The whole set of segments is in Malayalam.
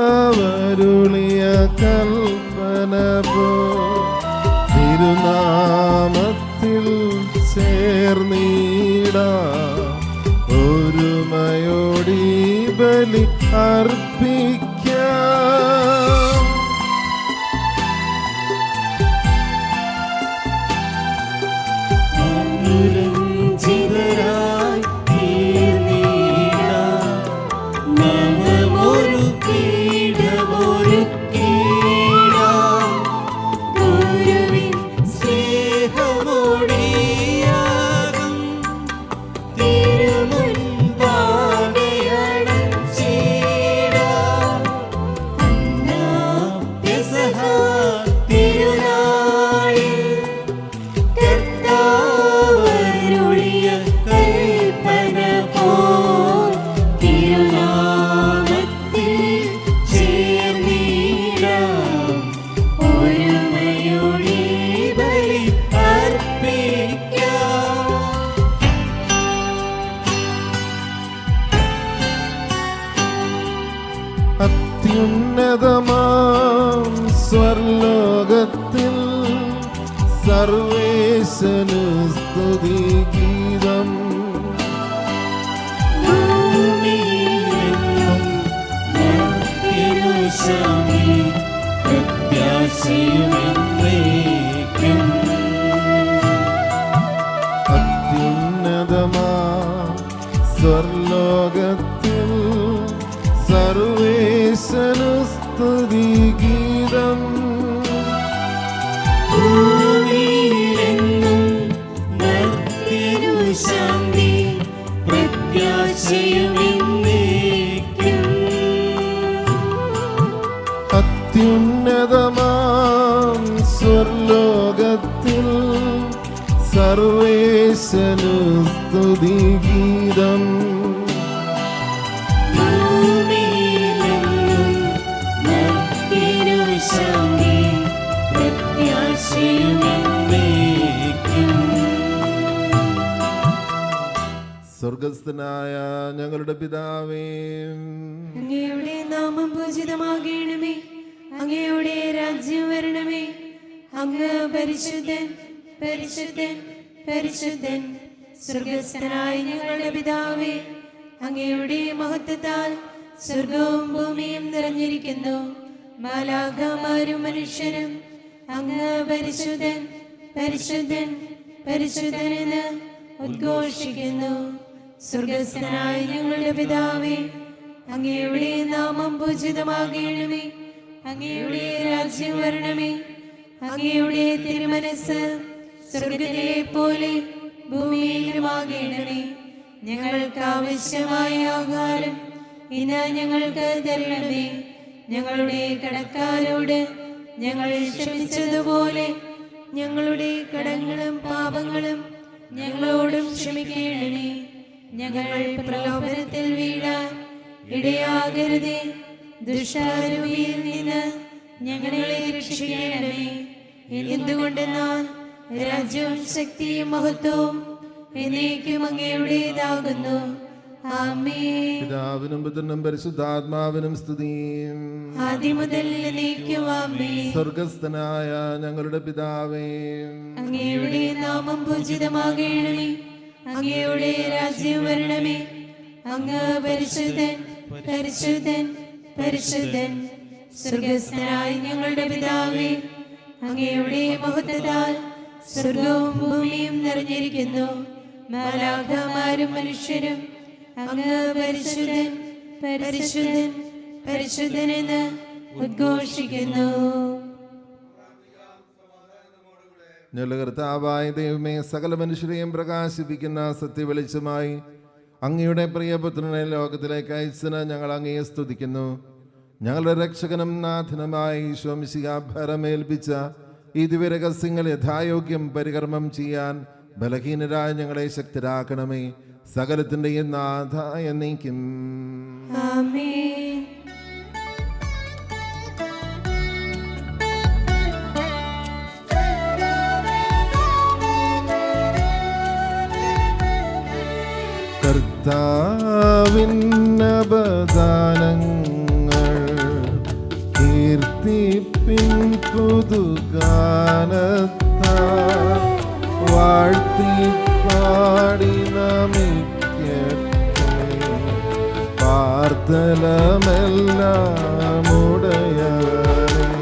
കർത്താവരുളിയ കൽപ്പന പോ തിരുനാമത്തിൽ ചേർന്നിടാം ഒരുമയോടി ബലി അർപ്പിക്കാം. അത്യുന്നതമാം സ്വർലോകത്തിൽ സർവേശന് സ്തുതിഗീതം. അത്യുന്നതമാം സ്വർലോകത്തിൽ സർവേശന് സ്തുതിഗീതം. ഭൂമിയിലെങ്ങും മർത്യനു ശാന്തി പ്രത്യാശയുമെന്നേക്കും. അത്യുന്നതമാം സ്വർലോകത്തിൽ സർവേശന് സ്തുതിഗീതം. സ്വർഗസ്ഥനായ ഞങ്ങളുടെ പിതാവേ, അങ്ങയുടെ നാമം പൂജിതമാകണമേ. അങ്ങയുടെ രാജ്യം വരണമേ. അങ്ങ് പരിശുദ്ധൻ പരിശുദ്ധൻ പരിശുദ്ധൻ. സ്വർഗസ്ഥനായ ഞങ്ങളുടെ പിതാവേ, അങ്ങയുടെ മഹത്വത്താൽ സ്വർഗവും ഭൂമിയും നിറഞ്ഞിരിക്കുന്നു. മാലാഖമാരും മനുഷ്യരും അങ്ങ് പരിശുദ്ധൻ പരിശുദ്ധൻ പരിശുദ്ധനെന്ന് ഉദ്ഘോഷിക്കുന്നു. സ്വർഗസ്ഥനായ ഞങ്ങളുടെ പിതാവേ, അങ്ങയുടെ നാമം പൂജിതമാകണമേ. അങ്ങയുടെ രാജ്യം വരണമേ. അങ്ങയുടെ തിരുമനസ് സ്വർഗ്ഗത്തിലെ പോലെ ഭൂമിയിലുമാകണമേ. ഞങ്ങൾക്ക് ആവശ്യമായ ആഹാരം ഇന്ന് ഞങ്ങൾക്ക് തരണമേ. ഞങ്ങളുടെ കടക്കാരോട് ഞങ്ങൾ ക്ഷമിച്ചതുപോലെ ഞങ്ങളുടെ കടങ്ങളും പാപങ്ങളും ഞങ്ങളോടും ക്ഷമിക്കണമേ. ഞങ്ങൾ പ്രലോഭനത്തിൽ വീഴാൻ ഇടയാകരുതേ. ദുഷ്ടാരൂപിയിൽ നിന്ന് ഞങ്ങളെ രക്ഷിക്കണമേ. എന്തുകൊണ്ടെന്നാൽ രാജ്യവും ശക്തിയും മഹത്വവും എന്നേക്കും അങ്ങയുടേതാകുന്നു. ആമേൻ. പിതാവിനും പുത്രനും പരിശുദ്ധാത്മാവിനും സ്തുതി. ആദ്യം മുതൽ എന്നേക്കും ആമേൻ. സ്വർഗസ്ഥനായ ഞങ്ങളുടെ പിതാവേ, അങ്ങയുടെ നാമം പൂജിതമാകണമേ. അങ്ങയുടെ രാജ്യം വരണമേ. അങ്ങ് പരിശുദ്ധൻ പരിശുദ്ധൻ പരിശുദ്ധൻ. സ്വർഗസ്ഥനായ ഞങ്ങളുടെ പിതാവേ, അങ്ങയുടെ മഹത്വത്താൽ സ്വർഗവും ഭൂമിയും നിറഞ്ഞിരിക്കുന്നു. മാലാഖമാരും മനുഷ്യരും അങ്ങ് പരിശുദ്ധൻ പരിശുദ്ധൻ പരിശുദ്ധനെന്ന് ഉദ്ഘോഷിക്കുന്നു. ഞങ്ങളുടെ കർത്താവായ ദൈവമേ, സകല മനുഷ്യരെയും പ്രകാശിപ്പിക്കുന്ന സത്യവെളിച്ചമായി അങ്ങയുടെ പ്രിയപുത്രനെ ലോകത്തിലേക്ക് അയച്ചതിന് ഞങ്ങൾ അങ്ങയെ സ്തുതിക്കുന്നു. ഞങ്ങളുടെ രക്ഷകനും നാഥനുമായി ഈശോ മിശിഹാ ഭരമേൽപ്പിച്ച ഈ ദിവ്യരഹസ്യങ്ങൾ യഥായോഗ്യം പരികർമ്മം ചെയ്യാൻ ബലഹീനരായ ഞങ്ങളെ ശക്തരാക്കണമേ. സകലത്തിൻ്റെയും നാഥ എന്നേക്കും ആമേൻ. കർത്താവിൻ അപദാനങ്ങൾ പാടി നമിക്കട്ടെ. പാർത്തലമെല്ലാം ഉടയവനേ.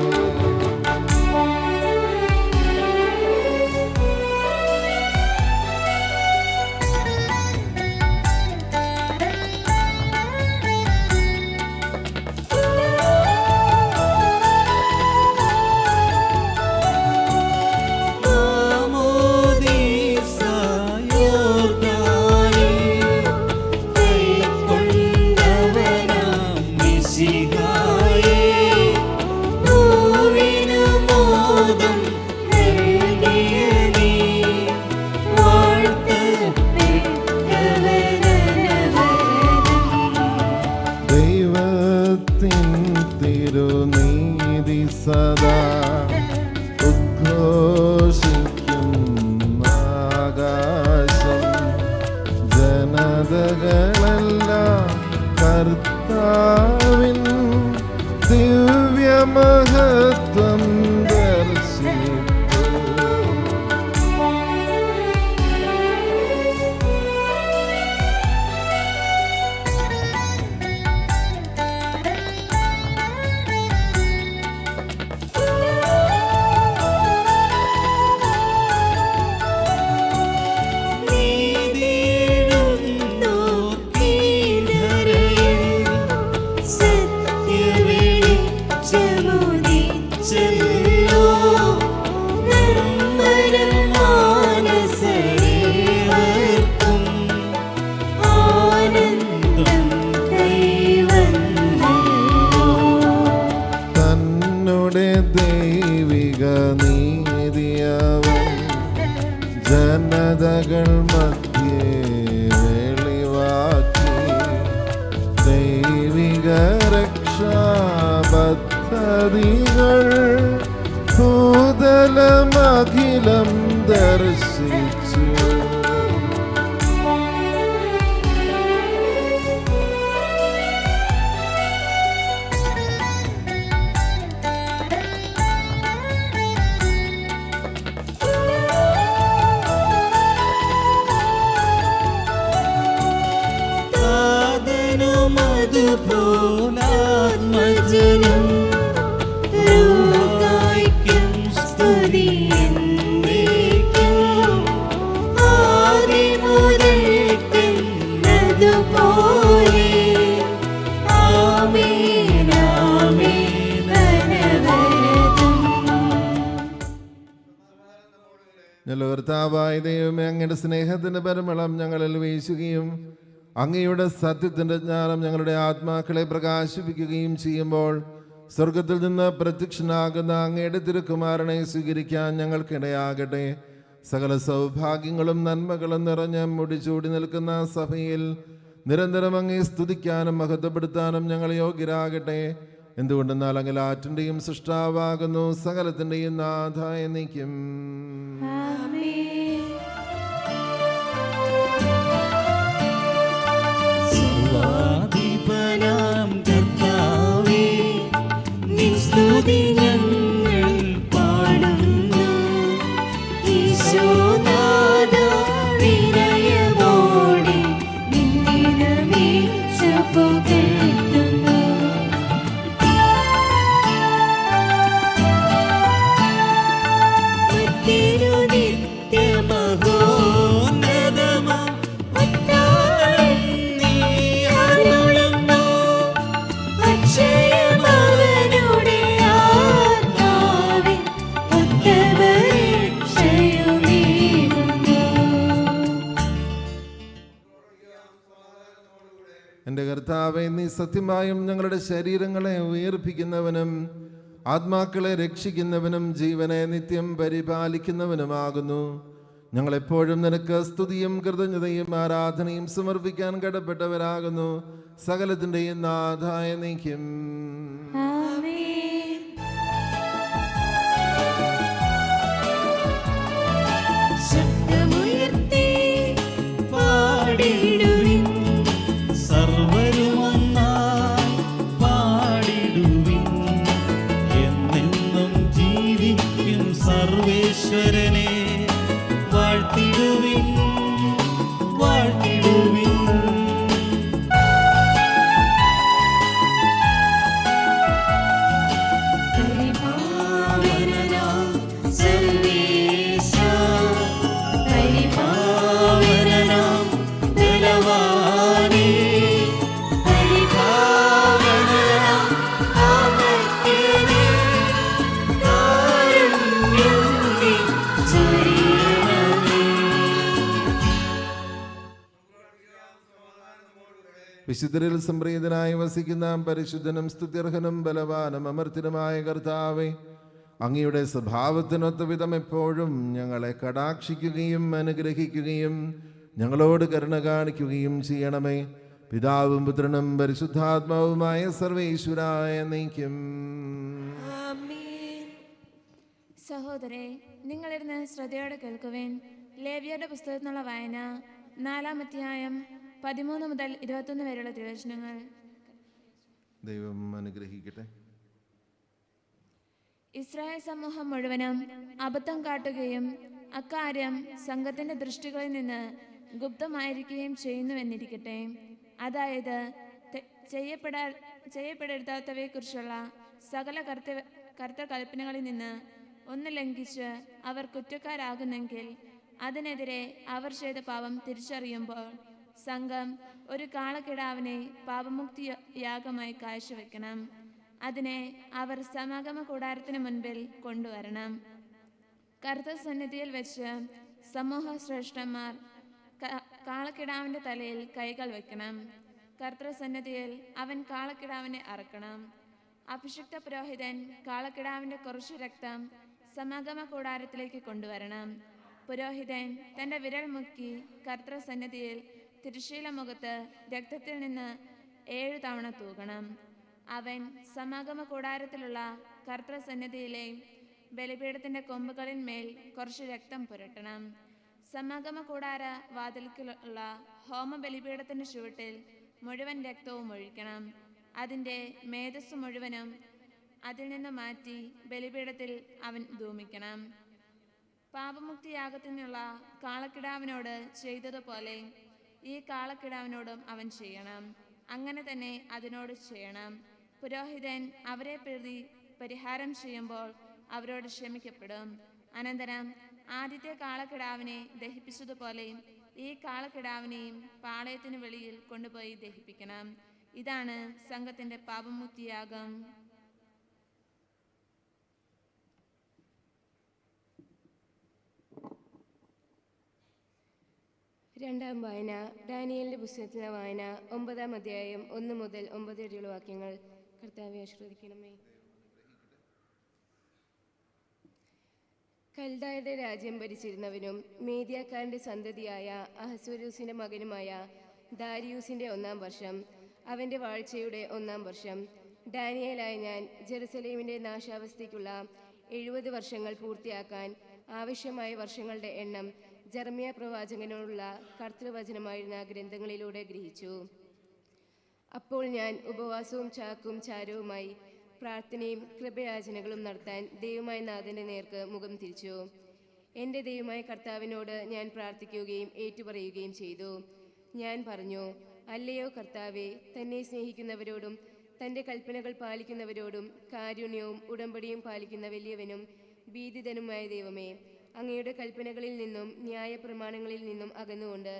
ദൈവത്തിൻ തിരുനീതി സദാ ഉദ്ഘോഷിക്കും ആകാശം. ജനതകളെല്ലാം കർത്താവിൻ ദിവ്യമഹത്വം ദർശിക്കും. തന്നുടെ ദൈവിക നീതിയവൻ ജനതകൾ മധ്യേ വെളിവാക്കി. ദൈവിക രക്ഷാപദ്ധതികൾ ഭൂതലമഖിലം ദർശിച്ചു. അതുപോലാത്മജനം റൂഹായിക്കും സ്തുതി എന്നേക്കും. ആദിമുതൽക്കെന്നതുപോലെ ആമേൻ ആമേൻ അനവരതം. ഞങ്ങളുടെ കർത്താവായ ദൈവമേ, അങ്ങയുടെ സ്നേഹത്തിന്റെ പരിമളം ഞങ്ങളിൽ വീശുകയും അങ്ങയുടെ സത്യത്തിന്റെ ജ്ഞാനം ഞങ്ങളുടെ ആത്മാക്കളെ പ്രകാശിപ്പിക്കുകയും ചെയ്യുമ്പോൾ സ്വർഗത്തിൽ നിന്ന് പ്രത്യക്ഷനാകുന്ന അങ്ങയുടെ തിരുക്കുമാരനെ സ്വീകരിക്കാൻ ഞങ്ങൾക്കിടയാകട്ടെ. സകല സൗഭാഗ്യങ്ങളും നന്മകളും നിറഞ്ഞ് മുടിച്ചൂടി നിൽക്കുന്ന സഭയിൽ നിരന്തരം അങ്ങേ സ്തുതിക്കാനും മഹത്വപ്പെടുത്താനും ഞങ്ങൾ യോഗ്യരാകട്ടെ. എന്തുകൊണ്ടെന്നാൽ അങ്ങ് ആറ്റിൻ്റെയും സൃഷ്ടാവാകുന്നു, സകലത്തിൻ്റെയും നാഥായ നീക്കും. സർവാധിപനാം കർത്താവേ, നിൻ സ്തുതി ഞങ്ങൾ പാടുന്നു. ഈശോനാഥാ, വിനയമോടെ നിന്നെ നമിച്ചു പുകഴ്ത്തുന്നു. മത്തിരു നിത്യമഹോന്നതമാം അത്താഴം നീ അരുളുന്നു. അക്ഷയമവനുടെ ആത്മാവിൻ ഉത്തമരക്ഷയുമേകുന്നു. എൻ്റെ കർത്താവേ, നീ സത്യമായും ഞങ്ങളുടെ ശരീരങ്ങളെ ഉയർപ്പിക്കുന്നവനും ആത്മാക്കളെ രക്ഷിക്കുന്നവനും ജീവനെ നിത്യം പരിപാലിക്കുന്നവനുമാകുന്നു. ഞങ്ങളെപ്പോഴും നിനക്ക് സ്തുതിയും കൃതജ്ഞതയും ആരാധനയും സമർപ്പിക്കാൻ കടപ്പെട്ടവരാകുന്നു. സകലത്തിൻ്റെയും നാഥായ നീക്കും. ശബ്ദമുയർത്തി പാടിടുവിൻ, സർവരുമൊന്നായി പാടിടുവിൻ. എന്നെന്നും ജീവിക്കും സർവേശ്വരനെ വാഴ്ത്തിടുവിൻ. വിശുദ്ധരിൽ സംപ്രീതനായി വസിക്കുന്ന പരിശുദ്ധനും സ്തുത്യർഹനും ബലവാനും അമർത്യനുമായ കർത്താവേ, അങ്ങയുടെ സ്വഭാവത്തിനൊത്ത വിധം എപ്പോഴും ഞങ്ങളെ കടാക്ഷിക്കുകയും അനുഗ്രഹിക്കുകയും ഞങ്ങളോട് കരുണ കാണിക്കുകയും ചെയ്യണമേ. പിതാവും പുത്രനും പരിശുദ്ധാത്മാവുമായ സർവേശ്വരായ നീക്കും. സഹോദരേ, നിങ്ങളിരുന്ന് ശ്രദ്ധയോടെ കേൾക്കുവേൻ. ലേവ്യരുടെ പുസ്തകത്തിനുള്ള വായന 4-ാം അധ്യായം 13 മുതൽ 21 വരെയുള്ള തിരുവചനങ്ങൾ. ദൈവം അനുഗ്രഹിക്കട്ടെ. ഇസ്രായേൽ സമൂഹം മുഴുവനും അബദ്ധം കാട്ടുകയും അക്കാര്യം സംഘത്തിന്റെ ദൃഷ്ടികളിൽ നിന്ന് ഗുപ്തമായിരിക്കുകയും ചെയ്യുന്നുവെന്നിരിക്കട്ടെ. അതായത് ചെയ്യപ്പെടാത്തവയെക്കുറിച്ചുള്ള സകല കർത്തകൽപ്പനകളിൽ നിന്ന് ഒന്ന് ലംഘിച്ച് അവർ കുറ്റക്കാരാകുന്നെങ്കിൽ അതിനെതിരെ അവർ ചെയ്ത പാപം തിരിച്ചറിയുമ്പോൾ സംഘം ഒരു കാളക്കിടാവിനെ പാപമുക്തി യാഗമായി കാഴ്ചവെക്കണം. അതിനെ അവർ സമാഗമ കൂടാരത്തിന് മുൻപിൽ കൊണ്ടുവരണം. കർത്തൃസന്നിധിയിൽ വെച്ച് സമൂഹ ശ്രേഷ്ഠന്മാർ കാളക്കിടാവിന്റെ തലയിൽ കൈകൾ വെക്കണം. കർത്തൃസന്നിധിയിൽ അവൻ കാളക്കിടാവിനെ അറക്കണം. അഭിഷിക്ത പുരോഹിതൻ കാളക്കിടാവിന്റെ കുറച്ചു രക്തം സമാഗമ കൂടാരത്തിലേക്ക് കൊണ്ടുവരണം. പുരോഹിതൻ തന്റെ വിരൽ മുക്കി കർത്തൃസന്നിധിയിൽ തിരശ്ശീല മുഖത്ത് രക്തത്തിൽ നിന്ന് 7 തവണ തൂകണം. അവൻ സമാഗമ കൂടാരത്തിലുള്ള കർത്തൃസന്നിധിയിലെ ബലിപീഠത്തിന്റെ കൊമ്പുകളിന്മേൽ കുറച്ച് രക്തം പുരട്ടണം. സമാഗമ കൂടാര വാതിൽക്കുള്ള ഹോമ ബലിപീഠത്തിന്റെ ചുവട്ടിൽ മുഴുവൻ രക്തവും ഒഴിക്കണം. അതിൻ്റെ മേധസ് മുഴുവനും അതിൽ നിന്ന് മാറ്റി ബലിപീഠത്തിൽ അവൻ ധൂമിക്കണം. പാപമുക്തിയാഗത്തിനുള്ള കാളക്കിടാവിനോട് ചെയ്തതുപോലെ ഈ കാളക്കിടാവിനോടും അവൻ ചെയ്യണം. അങ്ങനെ തന്നെ അതിനോട് ചെയ്യണം. പുരോഹിതൻ അവരെ പ്രതി പരിഹാരം ചെയ്യുമ്പോൾ അവരോട് ക്ഷമിക്കപ്പെടും. അനന്തരം ആദ്യത്തെ കാളക്കിടാവിനെ ദഹിപ്പിച്ചതുപോലെ ഈ കാളക്കിടാവിനെയും പാളയത്തിന് വെളിയിൽ കൊണ്ടുപോയി ദഹിപ്പിക്കണം. ഇതാണ് സംഘത്തിന്റെ പാപമുക്തിയാഗം. രണ്ടാം വായന ഡാനിയേലിന്റെ പുസ്തകത്തിലെ വായന 9-ാം അധ്യായം 1 മുതൽ 9 വരെയുള്ള വാക്യങ്ങൾ. കർത്താവെ ആശീർവദിക്കണമേ. കൽദായരുടെ രാജ്യം ഭരിച്ചിരുന്നവനും മേദ്യാക്കാരന്റെ സന്തതിയായ അഹസ്വരൂസിന്റെ മകനുമായ ദാരിയൂസിന്റെ 1-ാം വർഷം, അവന്റെ വാഴ്ചയുടെ 1-ാം വർഷം, ഡാനിയേലായ ഞാൻ ജെറുസലേമിന്റെ നാശാവസ്ഥയ്ക്കുള്ള 70 വർഷങ്ങൾ പൂർത്തിയാക്കാൻ ആവശ്യമായ വർഷങ്ങളുടെ എണ്ണം ജെറമ്യ പ്രവാചകനോടുള്ള കർത്തൃവചനമായിരുന്ന ഗ്രന്ഥങ്ങളിലൂടെ ഗ്രഹിച്ചു. അപ്പോൾ ഞാൻ ഉപവാസവും ചാക്കും ചാരവുമായി പ്രാർത്ഥനയും കൃപയാചനകളും നടത്താൻ ദൈവമായ നാഥന്റെ നേർക്ക് മുഖം തിരിച്ചു. എൻ്റെ ദൈവമായ കർത്താവിനോട് ഞാൻ പ്രാർത്ഥിക്കുകയും ഏറ്റുപറയുകയും ചെയ്തു. ഞാൻ പറഞ്ഞു, അല്ലയോ കർത്താവേ, തന്നെ സ്നേഹിക്കുന്നവരോടും തൻ്റെ കൽപ്പനകൾ പാലിക്കുന്നവരോടും കാരുണ്യവും ഉടമ്പടിയും പാലിക്കുന്ന വലിയവനും ഭീതിതനുമായ ദൈവമേ, അങ്ങയുടെ കൽപ്പനകളിൽ നിന്നും ന്യായപ്രമാണങ്ങളിൽ നിന്നും അകന്നുകൊണ്ട്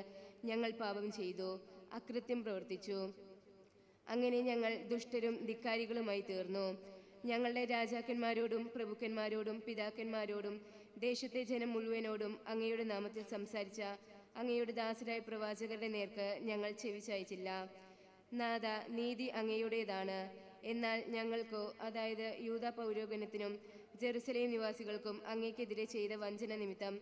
ഞങ്ങൾ പാപം ചെയ്തു, അകൃത്യം പ്രവർത്തിച്ചു. അങ്ങനെ ഞങ്ങൾ ദുഷ്ടരും ധിക്കാരികളുമായി തീർന്നു. ഞങ്ങളുടെ രാജാക്കന്മാരോടും പ്രഭുക്കന്മാരോടും പിതാക്കന്മാരോടും ദേശത്തെ ജനം മുഴുവനോടും അങ്ങയുടെ നാമത്തിൽ സംസാരിച്ച അങ്ങയുടെ ദാസരായ പ്രവാചകരുടെ നേർക്ക് ഞങ്ങൾ ചെവിച്ചായിച്ചില്ല. നാഥ, നീതി അങ്ങയുടേതാണ്. എന്നാൽ ഞങ്ങൾക്കോ, അതായത് യൂദാ പൗരോഗണത്തിനും ജെറുസലേം നിവാസികൾക്കും അങ്ങേക്കെതിരെ ചെയ്ത വഞ്ചന നിമിത്തം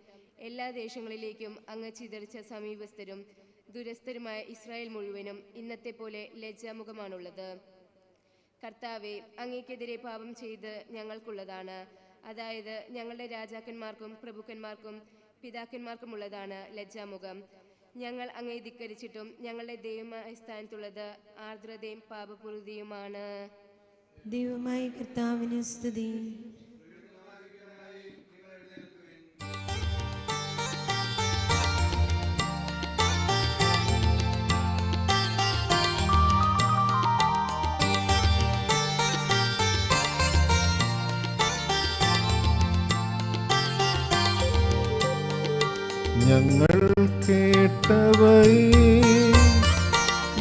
എല്ലാ ദേശങ്ങളിലേക്കും അങ്ങ് ചിതറിച്ച സമീപസ്ഥരും ദുരസ്ഥരുമായ ഇസ്രായേൽ മുഴുവനും ഇന്നത്തെ പോലെ ലജ്ജാമുഖമാണുള്ളത്. കർത്താവെ, അങ്ങേക്കെതിരെ പാപം ചെയ്ത് ഞങ്ങൾക്കുള്ളതാണ്, അതായത് ഞങ്ങളുടെ രാജാക്കന്മാർക്കും പ്രഭുക്കന്മാർക്കും പിതാക്കന്മാർക്കുമുള്ളതാണ് ലജ്ജാമുഖം. ഞങ്ങൾ അങ്ങേ ധിക്കരിച്ചിട്ടും ഞങ്ങളുടെ ദൈവമായ സ്ഥാനത്തുള്ളത് ആർദ്രതയും പാപപൂർത്തിയുമാണ്. ദൈവമായ കർത്താവിന് സ്തുതി. ഞങ്ങൾ കേട്ടവയെ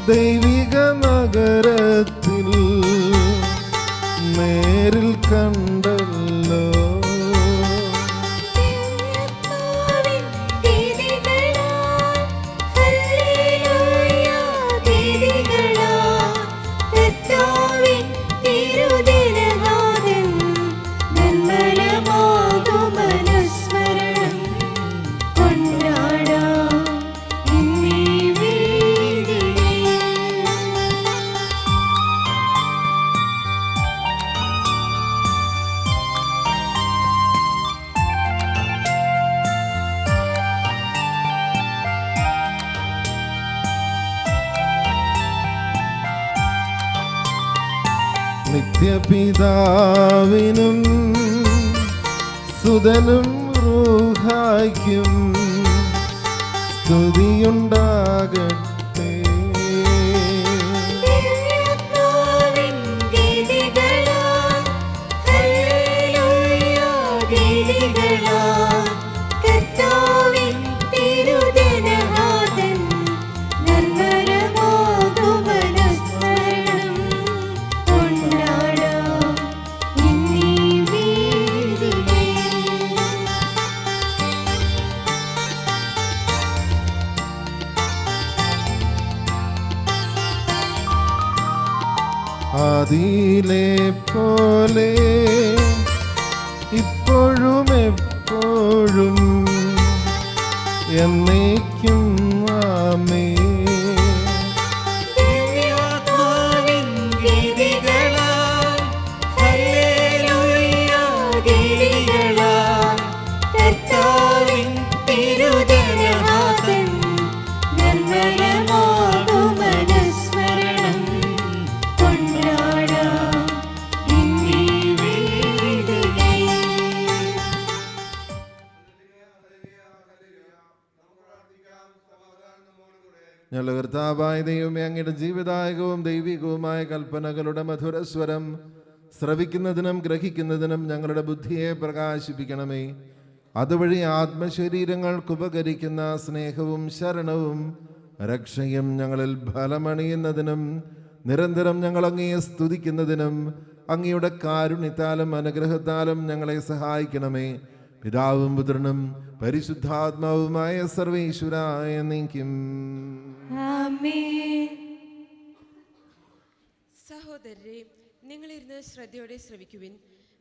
ദൈവിക നഗരത്തിൽ നേരിൽ കണ്ടല്ലോ. ദിവ്യാത്മാവിൻ ഗീതികളാൽ ഹല്ലേലൂയ ഗീതികളാൽ പിതാവിനും സുതനും റൂഹായ്ക്കും സ്തുതിയുണ്ടാകട്ടെ. ദിവ്യാത്മാവിൻ ഗീതികളാൽ ഹല്ലേലൂയ ഗീതികളാൽ കർത്താവിൻ തിരുജനനാഥൻ നിർമ്മലമാകുമനുസ്മരണം കൊണ്ടാടാം ഇന്നീ വീതിയിൽ. ആദിയിലെ പോലെ ഇപ്പോഴും എപ്പോഴും എന്നേക്കും ആമേൻ. ദിവ്യാത്മാവിൻ ഗീതികളാൽ ഹല്ലേലൂയ ഗീതികളാൽ കർത്താവിൻ തിരുജനനാഥൻ നിർമ്മലമാകുമനുസ്മരണം കൊണ്ടാടാം ഇന്നീ വേദിയിൽ. ഞങ്ങളുടെ കർത്താവായ ദൈവമേ, അങ്ങയുടെ ജീവദായകവും ദൈവികവുമായ കൽപ്പനകളുടെ മധുരസ്വരം ശ്രവിക്കുന്നതിനും ഗ്രഹിക്കുന്നതിനും ഞങ്ങളുടെ ബുദ്ധിയെ പ്രകാശിപ്പിക്കണമേ. അതുവഴി ആത്മശരീരങ്ങൾക്ക് ഉപകരിക്കുന്ന സ്നേഹവും ശരണവും രക്ഷയും ഞങ്ങളിൽ ഫലമണിയുന്നതിനും നിരന്തരം ഞങ്ങൾ അങ്ങയെ സ്തുതിക്കുന്നതിനും അങ്ങയുടെ കാരുണ്യത്താലും അനുഗ്രഹത്താലും ഞങ്ങളെ സഹായിക്കണമേ. പിതാവും പുത്രനും പരിശുദ്ധാത്മാവുമായ സർവേശ്വരായ നീക്കും. ആമേൻ. സഹോദരരെ, നിങ്ങളിരുന്ന് ശ്രദ്ധയോടെ ശ്രവിക്കുവിൻ.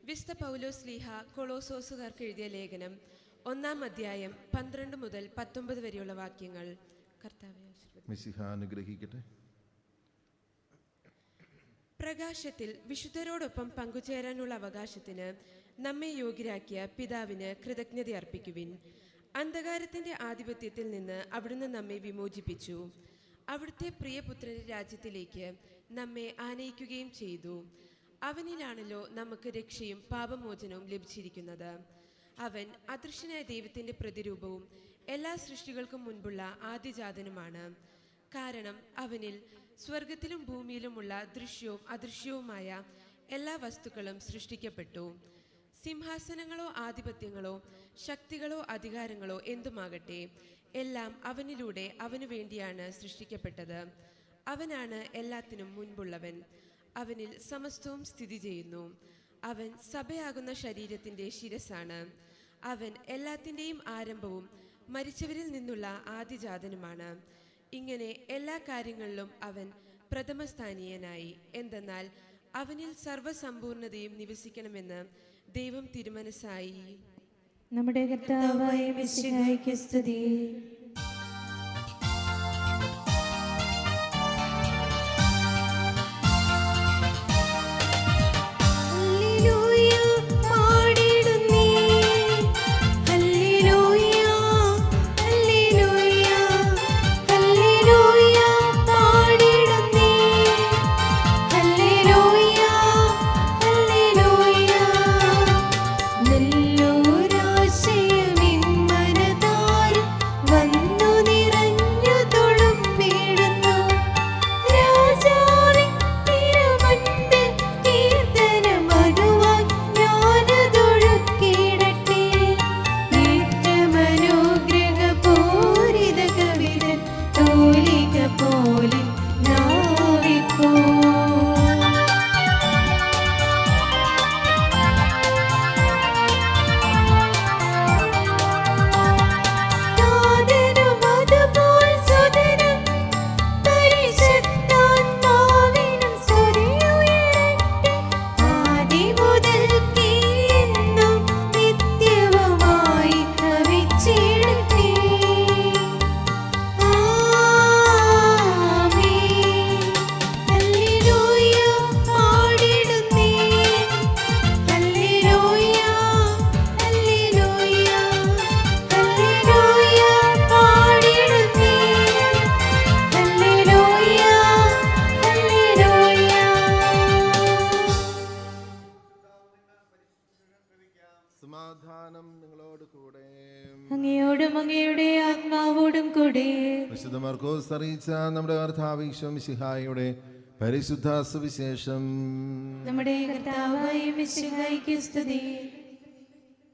വിശുദ്ധ പൗലോസ് ലീഹ കൊളോസോസുകാർക്ക് എഴുതിയ ലേഖനം 1-ാം അധ്യായം 12 മുതൽ 19 വരെയുള്ള വാക്യങ്ങൾ. കർത്താവേ ആശീർവദിക്കട്ടെ. മിശിഹ അനുഗ്രഹിക്കട്ടെ. പ്രകാശത്തിൽ വിശുദ്ധരോടൊപ്പം പങ്കുചേരാനുള്ള അവകാശത്തിന് നമ്മെ യോഗ്യരാക്കിയ പിതാവിന് കൃതജ്ഞത അർപ്പിക്കുവിൻ. അന്ധകാരത്തിന്റെ ആധിപത്യത്തിൽ നിന്ന് അവിടുന്ന് നമ്മെ വിമോചിപ്പിച്ചു. അവിടുത്തെ പ്രിയപുത്രന്റെ രാജ്യത്തിലേക്ക് നമ്മെ ആനയിക്കുകയും ചെയ്തു. അവനിലാണല്ലോ നമുക്ക് രക്ഷയും പാപമോചനവും ലഭിച്ചിരിക്കുന്നത്. അവൻ അദൃശ്യനായ ദൈവത്തിന്റെ പ്രതിരൂപവും എല്ലാ സൃഷ്ടികൾക്കും മുൻപുള്ള ആദ്യജാതനുമാണ്. കാരണം അവനിൽ സ്വർഗത്തിലും ഭൂമിയിലുമുള്ള ദൃശ്യവും അദൃശ്യവുമായ എല്ലാ വസ്തുക്കളും സൃഷ്ടിക്കപ്പെട്ടു. സിംഹാസനങ്ങളോ ആധിപത്യങ്ങളോ ശക്തികളോ അധികാരങ്ങളോ എന്തുമാകട്ടെ, എല്ലാം അവനിലൂടെ അവനു വേണ്ടിയാണ് സൃഷ്ടിക്കപ്പെട്ടത്. അവനാണ് എല്ലാത്തിനും മുൻപുള്ളവൻ. അവനിൽ സമസ്തവും സ്ഥിതി ചെയ്യുന്നു. അവൻ സഭയാകുന്ന ശരീരത്തിന്റെ ശിരസ്സാണ്. അവൻ എല്ലാത്തിൻ്റെയും ആരംഭവും മരിച്ചവരിൽ നിന്നുള്ള ആദ്യജാതനുമാണ്. ഇങ്ങനെ എല്ലാ കാര്യങ്ങളിലും അവൻ പ്രഥമസ്ഥാനീയനായി. എന്തെന്നാൽ അവനിൽ സർവ്വസമ്പൂർണതയും നിവസിക്കണമെന്ന് ദൈവം തിരുമനസ്സായി. നമ്മുടെ കർത്താവായ മിശിഹായ്ക്ക് സ്തുതി. ഹല്ലേലൂയ പാടിടുന്നേ, ഹല്ലേലൂയ ഹല്ലേലൂയ ഹല്ലേലൂയ പാടിടുന്നേ, ഹല്ലേലൂയ ഹല്ലേലൂയ. നല്ലൊരാശയമിൻ മനതാൽ വന്നു നിറഞ്ഞു തുളുമ്പിടുന്നു. രാജാവിൻ തിരുമുൻപിൽ കീർത്തനമരുവാൻ ഞാൻ സമാധാനം നിങ്ങളോട് കൂടെ. അങ്ങയോടും അങ്ങയുടെ ആത്മാവോടും കൂടെ. വിശുദ്ധ മർക്കോസ് അറിയിച്ച നമ്മുടെ കർത്താവ് ഈശോ മിശിഹായുടെ പരിശുദ്ധ സുവിശേഷം. നമ്മുടെ കർത്താവായ മിശിഹായ്ക്ക് സ്തുതി.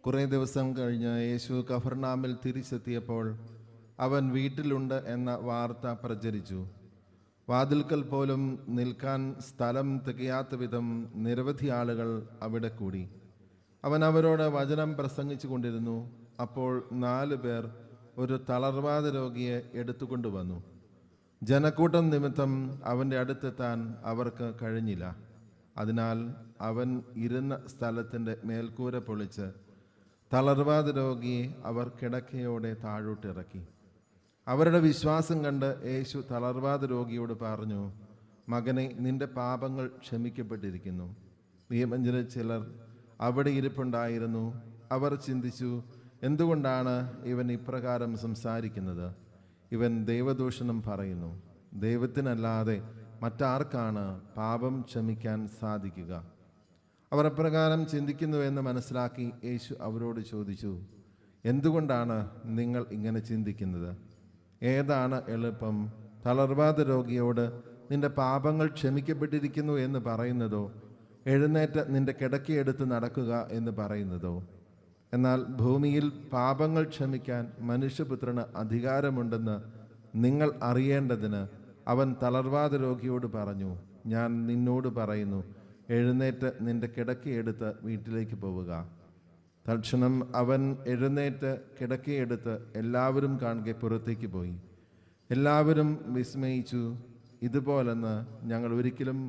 കുറേ ദിവസം കഴിഞ്ഞ് യേശു കഫർനാമിൽ തിരിച്ചെത്തിയപ്പോൾ അവൻ വീട്ടിലുണ്ട് എന്ന വാർത്ത പ്രചരിച്ചു. വാതിൽക്കൽ പോലും നിൽക്കാൻ സ്ഥലം തികയാത്ത വിധം നിരവധി ആളുകൾ അവിടെ കൂടി. അവൻ അവരോട് വചനം പ്രസംഗിച്ചു കൊണ്ടിരുന്നു. അപ്പോൾ 4 പേർ ഒരു തളർവാദ രോഗിയെ എടുത്തുകൊണ്ടുവന്നു. ജനക്കൂട്ടം നിമിത്തം അവൻ്റെ അടുത്തെത്താൻ അവർക്ക് കഴിഞ്ഞില്ല. അതിനാൽ അവൻ ഇരുന്ന സ്ഥലത്തിൻ്റെ മേൽക്കൂര പൊളിച്ച് തളർവാദ രോഗിയെ അവർ കിടക്കയോടെ താഴോട്ടിറക്കി. അവരുടെ വിശ്വാസം കണ്ട് യേശു തളർവാദ രോഗിയോട് പറഞ്ഞു, മകനെ, നിന്റെ പാപങ്ങൾ ക്ഷമിക്കപ്പെട്ടിരിക്കുന്നു. നിയമജ്ഞരിൽ ചിലർ അവിടെ ഇരിപ്പുണ്ടായിരുന്നു. അവർ ചിന്തിച്ചു, എന്തുകൊണ്ടാണ് ഇവൻ ഇപ്രകാരം സംസാരിക്കുന്നത്? ഇവൻ ദൈവദൂഷണം പറയുന്നു. ദൈവത്തിനല്ലാതെ മറ്റാർക്കാണ് പാപം ക്ഷമിക്കാൻ സാധിക്കുക? അവർ അപ്രകാരം ചിന്തിക്കുന്നുവെന്ന് മനസ്സിലാക്കി യേശു അവരോട് ചോദിച്ചു, എന്തുകൊണ്ടാണ് നിങ്ങൾ ഇങ്ങനെ ചിന്തിക്കുന്നത്? ഏതാണ് എളുപ്പം, തളർവാദ രോഗിയോട് നിന്റെ പാപങ്ങൾ ക്ഷമിക്കപ്പെട്ടിരിക്കുന്നു എന്ന് പറയുന്നതോ, എഴുന്നേറ്റ് നിന്റെ കിടക്കയെടുത്ത് നടക്കുക എന്ന് പറയുന്നതോ? എന്നാൽ ഭൂമിയിൽ പാപങ്ങൾ ക്ഷമിക്കാൻ മനുഷ്യപുത്രന് അധികാരമുണ്ടെന്ന് നിങ്ങൾ അറിയേണ്ടതിന് അവൻ തളർവാദ രോഗിയോട് പറഞ്ഞു, ഞാൻ നിന്നോട് പറയുന്നു, എഴുന്നേറ്റ് നിന്റെ കിടക്കയെടുത്ത് വീട്ടിലേക്ക് പോവുക. തൽക്ഷണം അവൻ എഴുന്നേറ്റ് കിടക്കയെടുത്ത് എല്ലാവരും കാണുക പുറത്തേക്ക് പോയി. എല്ലാവരും വിസ്മയിച്ചു. ഇതുപോലെന്ന് ഞങ്ങൾ ഒരിക്കലും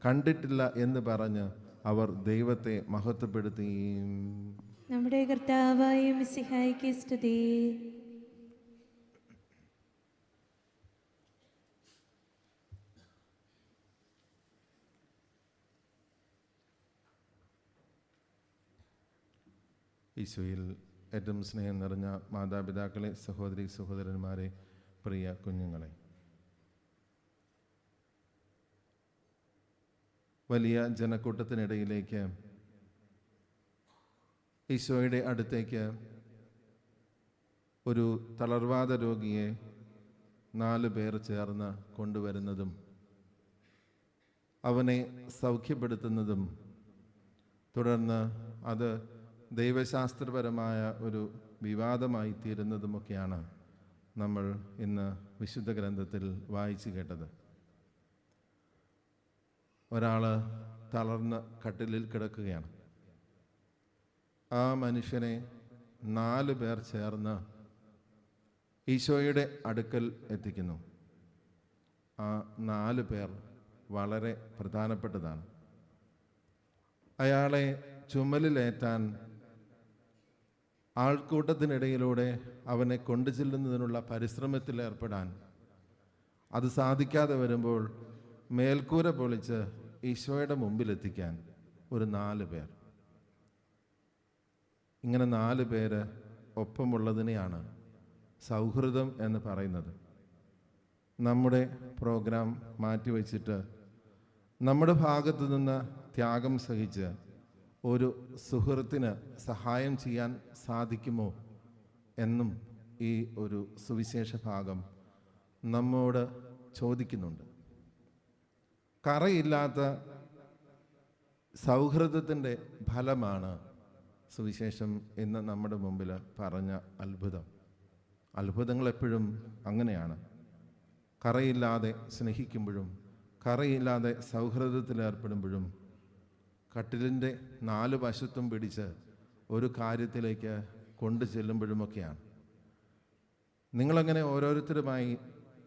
കണ്ടിട്ടില്ല എന്ന് പറഞ്ഞ് അവർ ദൈവത്തെ മഹത്വപ്പെടുത്തി. നമ്മുടെ കർത്താവായ മിശിഹായ്ക്ക് സ്തുതി. ഈശോയിൽ ഏറ്റവും സ്നേഹം നിറഞ്ഞ മാതാപിതാക്കളെ, സഹോദരി സഹോദരന്മാരെ, പ്രിയ കുഞ്ഞുങ്ങളെ, വലിയ ജനക്കൂട്ടത്തിനിടയിലേക്ക് ഈശോയുടെ അടുത്തേക്ക് ഒരു തളർവാദ രോഗിയെ 4 പേർ ചേർന്ന് കൊണ്ടുവരുന്നതും അവനെ സൗഖ്യപ്പെടുത്തുന്നതും തുടർന്ന് അത് ദൈവശാസ്ത്രപരമായ ഒരു വിവാദമായി തീരുന്നതുമൊക്കെയാണ് നമ്മൾ ഇന്ന് വിശുദ്ധ ഗ്രന്ഥത്തിൽ വായിച്ചു കേട്ടത്. ഒരാൾ തളർന്ന് കട്ടിലിൽ കിടക്കുകയാണ്. ആ മനുഷ്യനെ 4 പേർ ചേർന്ന് ഈശോയുടെ അടുക്കൽ എത്തിക്കുന്നു. ആ 4 പേർ വളരെ പ്രധാനപ്പെട്ടതാണ്. അയാളെ ചുമലിലേറ്റാൻ ആൾക്കൂട്ടത്തിനിടയിലൂടെ അവനെ കൊണ്ടു ചെല്ലുന്നതിനുള്ള പരിശ്രമത്തിൽ ഏർപ്പെടാൻ അത് സാധിക്കാതെ വരുമ്പോൾ മേൽക്കൂര പൊളിച്ച് ഈശോയുടെ മുമ്പിലെത്തിക്കാൻ ഒരു 4 പേർ. ഇങ്ങനെ 4 പേര് ഒപ്പമുള്ളതിനെയാണ് സൗഹൃദം എന്ന് പറയുന്നത്. നമ്മുടെ പ്രോഗ്രാം മാറ്റിവെച്ചിട്ട് നമ്മുടെ ഭാഗത്തു നിന്ന് ത്യാഗം സഹിച്ച് ഒരു സുഹൃത്തിന് സഹായം ചെയ്യാൻ സാധിക്കുമോ എന്നും ഈ ഒരു സുവിശേഷ ഭാഗം നമ്മോട് ചോദിക്കുന്നുണ്ട്. കറയില്ലാത്ത സൗഹൃദത്തിൻ്റെ ഫലമാണ് സുവിശേഷം ഇന്ന് നമ്മുടെ മുമ്പിൽ പറഞ്ഞ അത്ഭുതം. അത്ഭുതങ്ങൾ എപ്പോഴും അങ്ങനെയാണ്. കറയില്ലാതെ സ്നേഹിക്കുമ്പോഴും കറയില്ലാതെ സൗഹൃദത്തിലേർപ്പെടുമ്പോഴും കട്ടിലിൻ്റെ 4 വശത്തും പിടിച്ച് ഒരു കാര്യത്തിലേക്ക് കൊണ്ടു ചെല്ലുമ്പോഴുമൊക്കെയാണ്. നിങ്ങളങ്ങനെ ഓരോരുത്തരുമായി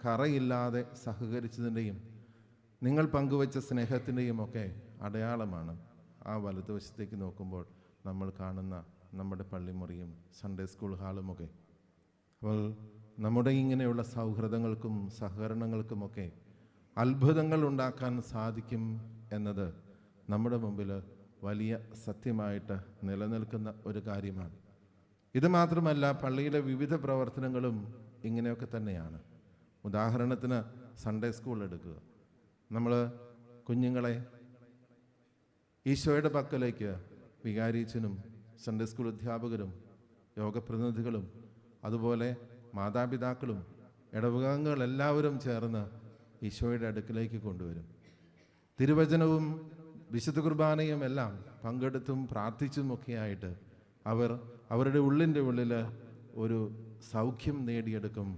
കറയില്ലാതെ സഹകരിച്ചതിൻ്റെയും നിങ്ങൾ പങ്കുവച്ച സ്നേഹത്തിൻ്റെയും ഒക്കെ അടയാളമാണ് ആ വലതുവശത്തേക്ക് നോക്കുമ്പോൾ നമ്മൾ കാണുന്ന നമ്മുടെ പള്ളിമുറിയും സൺഡേ സ്കൂൾ ഹാളുമൊക്കെ. അപ്പോൾ നമ്മുടെ ഇങ്ങനെയുള്ള സൗഹൃദങ്ങൾക്കും സഹകരണങ്ങൾക്കുമൊക്കെ അത്ഭുതങ്ങൾ ഉണ്ടാക്കാൻ സാധിക്കും എന്നത് നമ്മുടെ മുമ്പിൽ വലിയ സത്യമായിട്ട് നിലനിൽക്കുന്ന ഒരു കാര്യമാണ്. ഇത് മാത്രമല്ല, പള്ളിയിലെ വിവിധ പ്രവർത്തനങ്ങളും ഇങ്ങനെയൊക്കെ തന്നെയാണ്. ഉദാഹരണത്തിന് സൺഡേ സ്കൂൾ എടുക്കുക. നമ്മൾ കുഞ്ഞുങ്ങളെ ഈശോയുടെ പക്കലേക്ക് വികാരിച്ചനും സൺഡേ സ്കൂൾ അധ്യാപകരും യോഗപ്രതിനിധികളും അതുപോലെ മാതാപിതാക്കളും ഇടവകാംഗങ്ങൾ എല്ലാവരും ചേർന്ന് ഈശോയുടെ അടുക്കിലേക്ക് കൊണ്ടുവരും. തിരുവചനവും വിശുദ്ധ കുർബാനയും എല്ലാം പങ്കെടുത്തും പ്രാർത്ഥിച്ചുമൊക്കെയായിട്ട് അവർ അവരുടെ ഉള്ളിൻ്റെ ഉള്ളിൽ ഒരു സൗഖ്യം നേടിയെടുക്കും.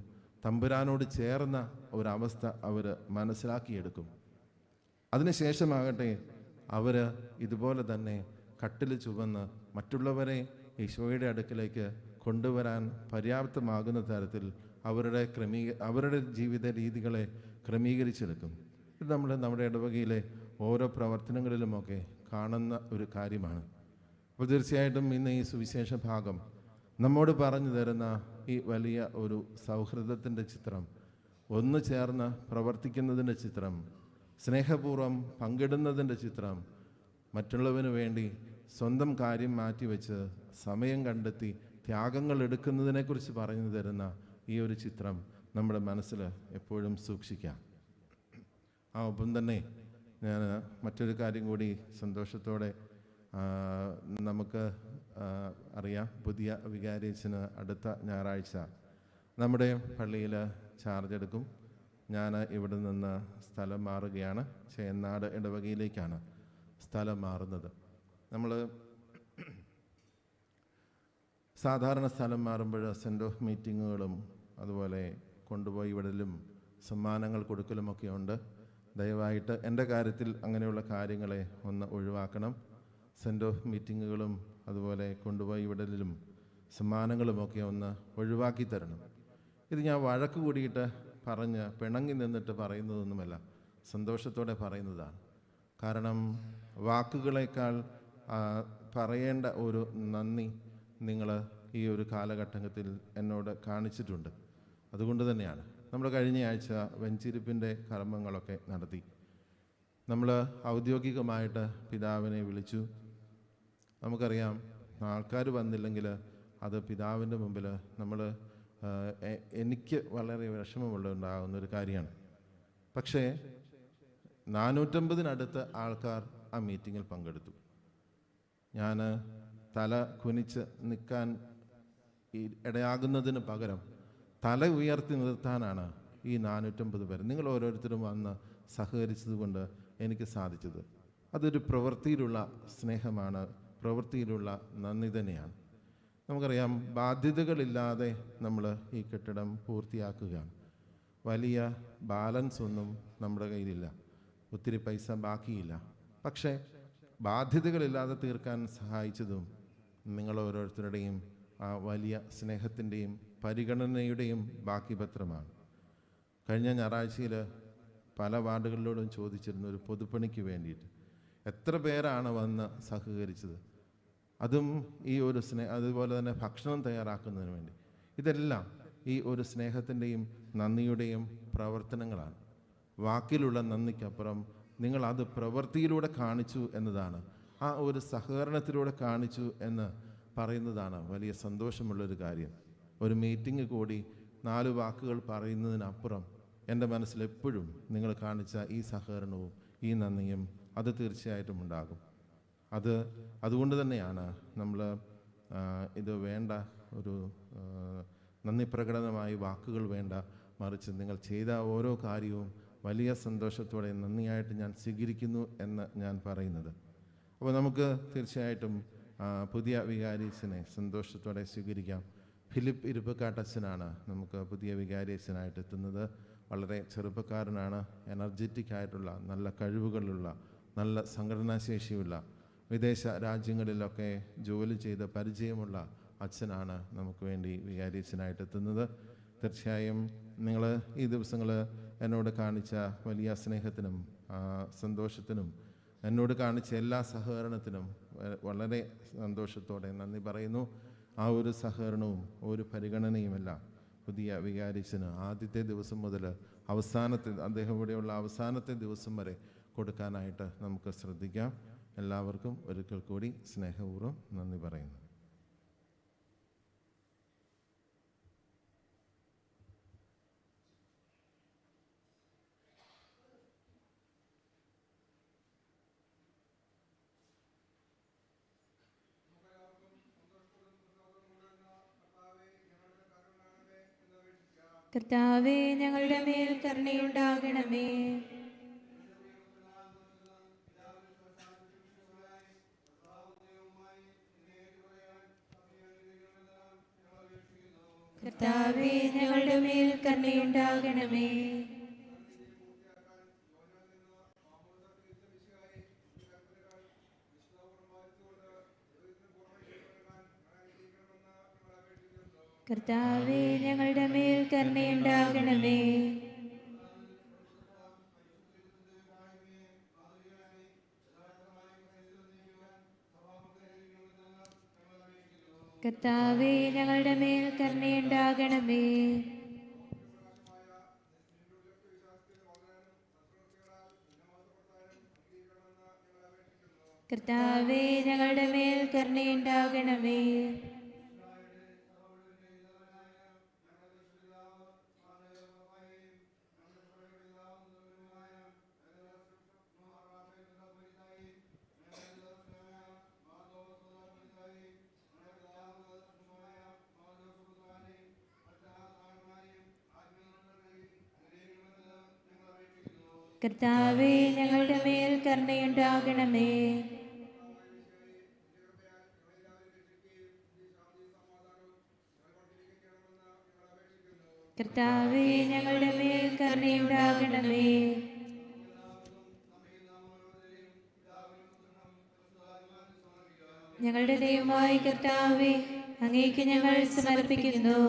തമ്പുരാനോട് ചേർന്ന ഒരവസ്ഥ അവർ മനസ്സിലാക്കിയെടുക്കും. അതിനുശേഷമാകട്ടെ അവർ ഇതുപോലെ തന്നെ കട്ടിൽ ചുവന്ന് മറ്റുള്ളവരെ ഈശോയുടെ അടുക്കിലേക്ക് കൊണ്ടുവരാൻ പര്യാപ്തമാകുന്ന തരത്തിൽ അവരുടെ ജീവിത രീതികളെ ക്രമീകരിച്ചെടുക്കും. ഇത് നമ്മുടെ ഇടവകയിലെ ഓരോ പ്രവർത്തനങ്ങളിലുമൊക്കെ കാണുന്ന ഒരു കാര്യമാണ്. അപ്പോൾ തീർച്ചയായിട്ടും ഇന്ന് ഈ സുവിശേഷ ഭാഗം നമ്മോട് പറഞ്ഞു തരുന്ന ഈ വലിയ ഒരു സൗഹൃദത്തിൻ്റെ ചിത്രം, ഒന്ന് ചേർന്ന് പ്രവർത്തിക്കുന്നതിൻ്റെ ചിത്രം, സ്നേഹപൂർവ്വം പങ്കിടുന്നതിൻ്റെ ചിത്രം, മറ്റുള്ളവന് വേണ്ടി സ്വന്തം കാര്യം മാറ്റിവെച്ച് സമയം കണ്ടെത്തി ത്യാഗങ്ങൾ എടുക്കുന്നതിനെക്കുറിച്ച് പറഞ്ഞു തരുന്ന ഈ ഒരു ചിത്രം നമ്മുടെ മനസ്സിൽ എപ്പോഴും സൂക്ഷിക്കാം. ഒപ്പം തന്നെ ഞാൻ മറ്റൊരു കാര്യം കൂടി സന്തോഷത്തോടെ നമുക്ക് അറിയാം. പുതിയ വികാരിയച്ഛന് അടുത്ത ഞായറാഴ്ച നമ്മുടെ പള്ളിയിൽ ചാർജ് എടുക്കും. ഞാൻ ഇവിടെ നിന്ന് സ്ഥലം മാറുകയാണ്. ചേന്നാട് ഇടവകയിലേക്കാണ് സ്ഥലം മാറുന്നത്. നമ്മൾ സാധാരണ സ്ഥലം മാറുമ്പോൾ സെൻഡ് ഓഫ് മീറ്റിങ്ങുകളും അതുപോലെ കൊണ്ടുപോയി വിടലും സമ്മാനങ്ങൾ കൊടുക്കലുമൊക്കെ ഉണ്ട്. ദയവായിട്ട് എൻ്റെ കാര്യത്തിൽ അങ്ങനെയുള്ള കാര്യങ്ങളെ ഒന്ന് ഒഴിവാക്കണം. സെൻഡ് ഓഫ് മീറ്റിങ്ങുകളും അതുപോലെ കൊണ്ടുപോയി വിടലിലും സമ്മാനങ്ങളുമൊക്കെ ഒന്ന് ഒഴിവാക്കി തരണം. ഇത് ഞാൻ വഴക്ക് കൂടിയിട്ട് പറഞ്ഞ് പിണങ്ങി നിന്നിട്ട് പറയുന്നതൊന്നുമല്ല, സന്തോഷത്തോടെ പറയുന്നതാണ്. കാരണം വാക്കുകളേക്കാൾ പറയേണ്ട ഒരു നന്ദി നിങ്ങൾ ഈ ഒരു കാലഘട്ടത്തിൽ എന്നോട് കാണിച്ചിട്ടുണ്ട്. അതുകൊണ്ട് തന്നെയാണ് നമ്മൾ കഴിഞ്ഞ ആഴ്ച വെഞ്ചിരിപ്പിൻ്റെ കർമ്മങ്ങളൊക്കെ നടത്തി. നമ്മൾ ഔദ്യോഗികമായിട്ട് പിതാവിനെ വിളിച്ചു. നമുക്കറിയാം, ആൾക്കാർ വന്നില്ലെങ്കിൽ അത് പിതാവിൻ്റെ മുമ്പിൽ എനിക്ക് വളരെ വിഷമമുണ്ടാകുന്നൊരു കാര്യമാണ്. പക്ഷേ 450 ആൾക്കാർ ആ മീറ്റിങ്ങിൽ പങ്കെടുത്തു. ഞാൻ തല കുനിച്ച് നിൽക്കാൻ ഇടയാകുന്നതിന് പകരം തല ഉയർത്തി നിർത്താനാണ് ഈ 450 പേർ, നിങ്ങൾ ഓരോരുത്തരും വന്ന് സഹകരിച്ചത് കൊണ്ട് എനിക്ക് സാധിച്ചത്. അതൊരു പ്രവൃത്തിയിലുള്ള സ്നേഹമാണ്, പ്രവൃത്തിയിലുള്ള നന്ദി തന്നെയാണ്. നമുക്കറിയാം, ബാധ്യതകളില്ലാതെ നമ്മൾ ഈ കെട്ടിടം പൂർത്തിയാക്കുകയാണ്. വലിയ ബാലൻസ് ഒന്നും നമ്മുടെ കയ്യിലില്ല, ഒത്തിരി പൈസ ബാക്കിയില്ല. പക്ഷേ ബാധ്യതകളില്ലാതെ തീർക്കാൻ സഹായിച്ചതും നിങ്ങൾ ഓരോരുത്തരുടെയും ആ വലിയ സ്നേഹത്തിൻ്റെയും പരിഗണനയുടെയും ബാക്കി പത്രമാണ്. കഴിഞ്ഞ ഞായറാഴ്ചയിൽ പല വാർഡുകളിലോടും ചോദിച്ചിരുന്നു ഒരു പൊതുപ്പണിക്ക് വേണ്ടിയിട്ട് എത്ര പേരാണ് വന്ന് സഹകരിച്ചത്. അതും ഈ ഒരു അതുപോലെ തന്നെ ഭക്ഷണം തയ്യാറാക്കുന്നതിന് വേണ്ടി. ഇതെല്ലാം ഈ ഒരു സ്നേഹത്തിൻ്റെയും നന്ദിയുടെയും പ്രവർത്തനങ്ങളാണ്. വാക്കിലുള്ള നന്ദിക്കപ്പുറം നിങ്ങൾ അത് പ്രവൃത്തിയിലൂടെ കാണിച്ചു എന്നതാണ്, ആ ഒരു സഹകരണത്തിലൂടെ കാണിച്ചു എന്ന് പറയുന്നതാണ് വലിയ സന്തോഷമുള്ളൊരു കാര്യം. ഒരു മീറ്റിംഗ് കൂടി 4 വാക്കുകൾ പറയുന്നതിനപ്പുറം എൻ്റെ മനസ്സിലെപ്പോഴും നിങ്ങൾ കാണിച്ച ഈ സഹകരണവും ഈ നന്ദിയും അത് തീർച്ചയായിട്ടും ഉണ്ടാകും. അതുകൊണ്ട് തന്നെയാണ് നമ്മൾ ഇത് വേണ്ട ഒരു നന്ദി പ്രകടനമായി വാക്കുകൾ വേണ്ട, മറിച്ച് നിങ്ങൾ ചെയ്ത ഓരോ കാര്യവും വലിയ സന്തോഷത്തോടെ നന്ദിയായിട്ട് ഞാൻ സ്വീകരിക്കുന്നു എന്ന് ഞാൻ പറയുന്നത്. അപ്പോൾ നമുക്ക് തീർച്ചയായിട്ടും പുതിയ വികാരിയച്ഛനെ സന്തോഷത്തോടെ സ്വീകരിക്കാം. ഫിലിപ്പ് ഇരുപ്പക്കാട്ടച്ഛനാണ് നമുക്ക് പുതിയ വികാരിയച്ഛനായിട്ട് എത്തുന്നത്. വളരെ ചെറുപ്പക്കാരനാണ്, എനർജറ്റിക് ആയിട്ടുള്ള, നല്ല കഴിവുകളുള്ള, നല്ല സംഘടനാശേഷിയുള്ള, വിദേശ രാജ്യങ്ങളിലൊക്കെ ജോലി ചെയ്ത് പരിചയമുള്ള അച്ഛനാണ് നമുക്ക് വേണ്ടി വികാരിയച്ഛനായിട്ട് എത്തുന്നത്. തീർച്ചയായും നിങ്ങൾ ഈ ദിവസങ്ങൾ എന്നോട് കാണിച്ച വലിയ സ്നേഹത്തിനും സന്തോഷത്തിനും എന്നോട് കാണിച്ച എല്ലാ സഹകരണത്തിനും വളരെ സന്തോഷത്തോടെ നന്ദി പറയുന്നു. ആ ഒരു സഹകരണവും ഒരു പരിഗണനയുമെല്ലാം പുതിയ വികാരിയച്ഛന് ആദ്യത്തെ ദിവസം മുതൽ അദ്ദേഹം ഇവിടെയുള്ള അവസാനത്തെ ദിവസം വരെ കൊടുക്കാനായിട്ട് നമുക്ക് ശ്രദ്ധിക്കാം. എല്ലാവർക്കും ഒരിക്കൽ കൂടി സ്നേഹപൂർവ്വം നന്ദി പറയുന്നു. കർത്താവേ, ഞങ്ങളുടെ മേൽ കരുണയുണ്ടാകണമേ. കർത്താവേ, ഞങ്ങളുടെ മേൽ കരുണയുണ്ടാകണമേ. കർത്താവേ, ഞങ്ങളുടെ മേൽ കരുണയുണ്ടാകണമേ. കർത്താവേ, ഞങ്ങളുടെ മേൽ കരുണയുണ്ടാകണമേ. കർത്താവേ, ഞങ്ങളുടെ മേൽ കരുണയുണ്ടാകണമേ. കർത്താവേ, ഞങ്ങളുടെ മേൽ കരുണയുണ്ടാകണമേ. കർത്താവേ, ഞങ്ങളുടെ മേൽ കരുണയുണ്ടാകണമേ. ഞങ്ങളുടെ ദൈവമായ കർത്താവേ, അങ്ങേക്ക് ഞങ്ങൾ സമർപ്പിക്കുന്നു.